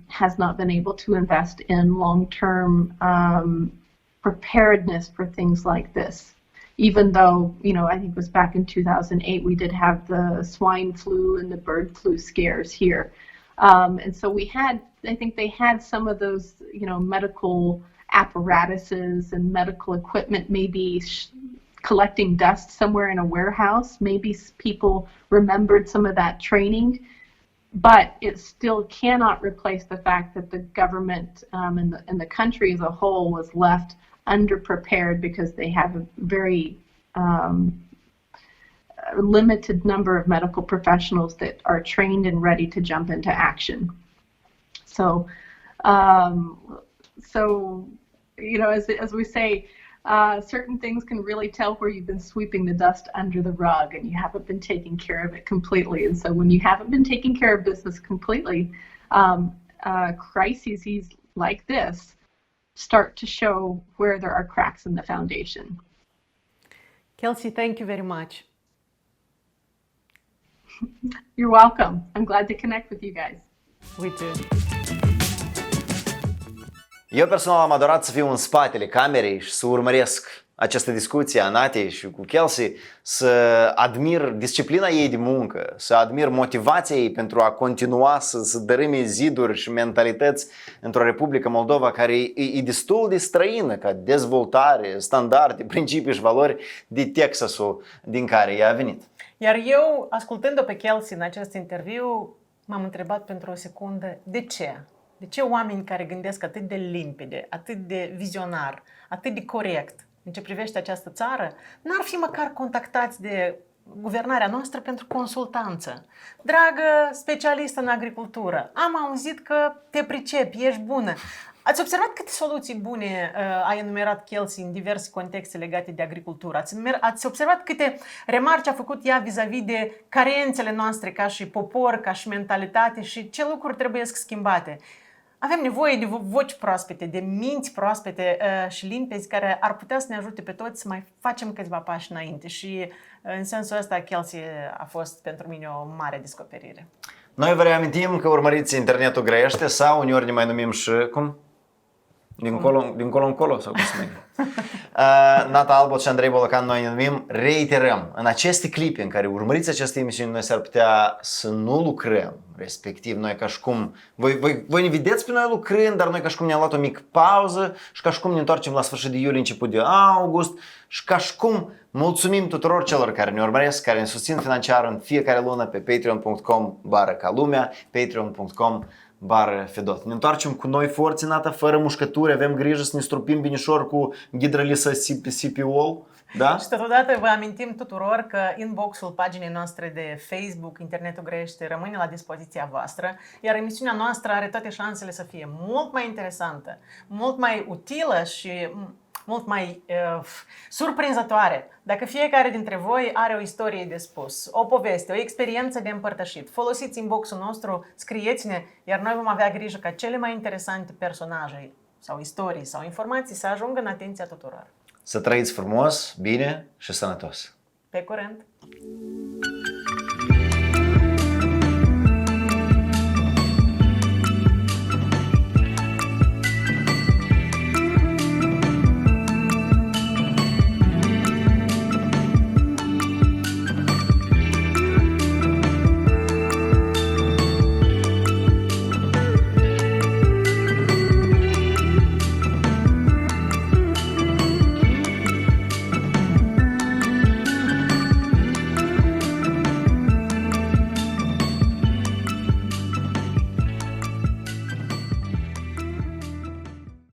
has not been able to invest in long-term preparedness for things like this. Even though, you know, I think it was back in 2008, we did have the swine flu and the bird flu scares here. And so I think they had some of those, you know, medical apparatuses and medical equipment maybe collecting dust somewhere in a warehouse. Maybe people remembered some of that training, but it still cannot replace the fact that the government and the country as a whole was left underprepared because they have a very limited number of medical professionals that are trained and ready to jump into action. So, you know, as we say, certain things can really tell where you've been sweeping the dust under the rug and you haven't been taking care of it completely. And so when you haven't been taking care of business completely, crises like this start to show where there are cracks in the foundation. Kelsey, thank you very much. You're welcome. I'm glad to connect with you guys. We too. Eu personal am adorat să fiu în spatele camerei și să urmăresc această discuție a Natei și cu Kelsey, să admir disciplina ei de muncă, să admir motivația ei pentru a continua să dărâme ziduri și mentalități într-o Republică Moldova care e destul de străină ca dezvoltare, standarde, principii și valori de Texasul din care ea a venit. Iar eu, ascultând-o pe Kelsey în acest interviu, m-am întrebat pentru o secundă, de ce? De ce oameni care gândesc atât de limpede, atât de vizionar, atât de corect în ce privește această țară, n-ar fi măcar contactați de guvernarea noastră pentru consultanță? Dragă specialistă în agricultură, am auzit că te pricepi, ești bună. Ați observat câte soluții bune a enumerat Kelsey în diverse contexte legate de agricultură? Ați observat câte remarci a făcut ea vis-a-vis de carențele noastre ca și popor, ca și mentalitate și ce lucruri trebuie schimbate? Avem nevoie de voci proaspete, de minți proaspete și limpezi care ar putea să ne ajute pe toți să mai facem câțiva pași înainte. Și în sensul ăsta Kelsey a fost pentru mine o mare descoperire. Noi vă reamintim că urmăriți Internetul Grăiește sau uneori ne mai numim și cum? Dincolo încolo sau cum se numește? Nata Albot și Andrei Bolocan noi ne numim. Reiterăm, în aceste clipe în care urmăriți aceste emisiuni, noi s-ar putea să nu lucrăm, respectiv noi ca și cum voi ne vedeți pe noi lucrând, dar noi ca și cum ne-am luat o mică pauză și ca și cum ne întoarcem la sfârșit de iulie, început de august și ca și cum mulțumim tuturor celor care ne urmăresc, care ne susțin financiar în fiecare lună pe patreon.com/calumea, patreon.com/Fedot. Ne întoarcem cu noi forțe, Nata, fără mușcături, avem grijă să ne strupim binișor cu ghidrălisă CPO, da? Și totodată vă amintim tuturor că inbox-ul paginii noastre de Facebook, Internetul Grăiește, rămâne la dispoziția voastră, iar emisiunea noastră are toate șansele să fie mult mai interesantă, mult mai utilă și mult mai surprinzătoare. Dacă fiecare dintre voi are o istorie de spus, o poveste, o experiență de împărtășit, folosiți inbox-ul nostru, scrieți-ne, iar noi vom avea grijă ca cele mai interesante personaje sau istorii sau informații să ajungă în atenția tuturor. Să trăiți frumos, bine și sănătos! Pe curând!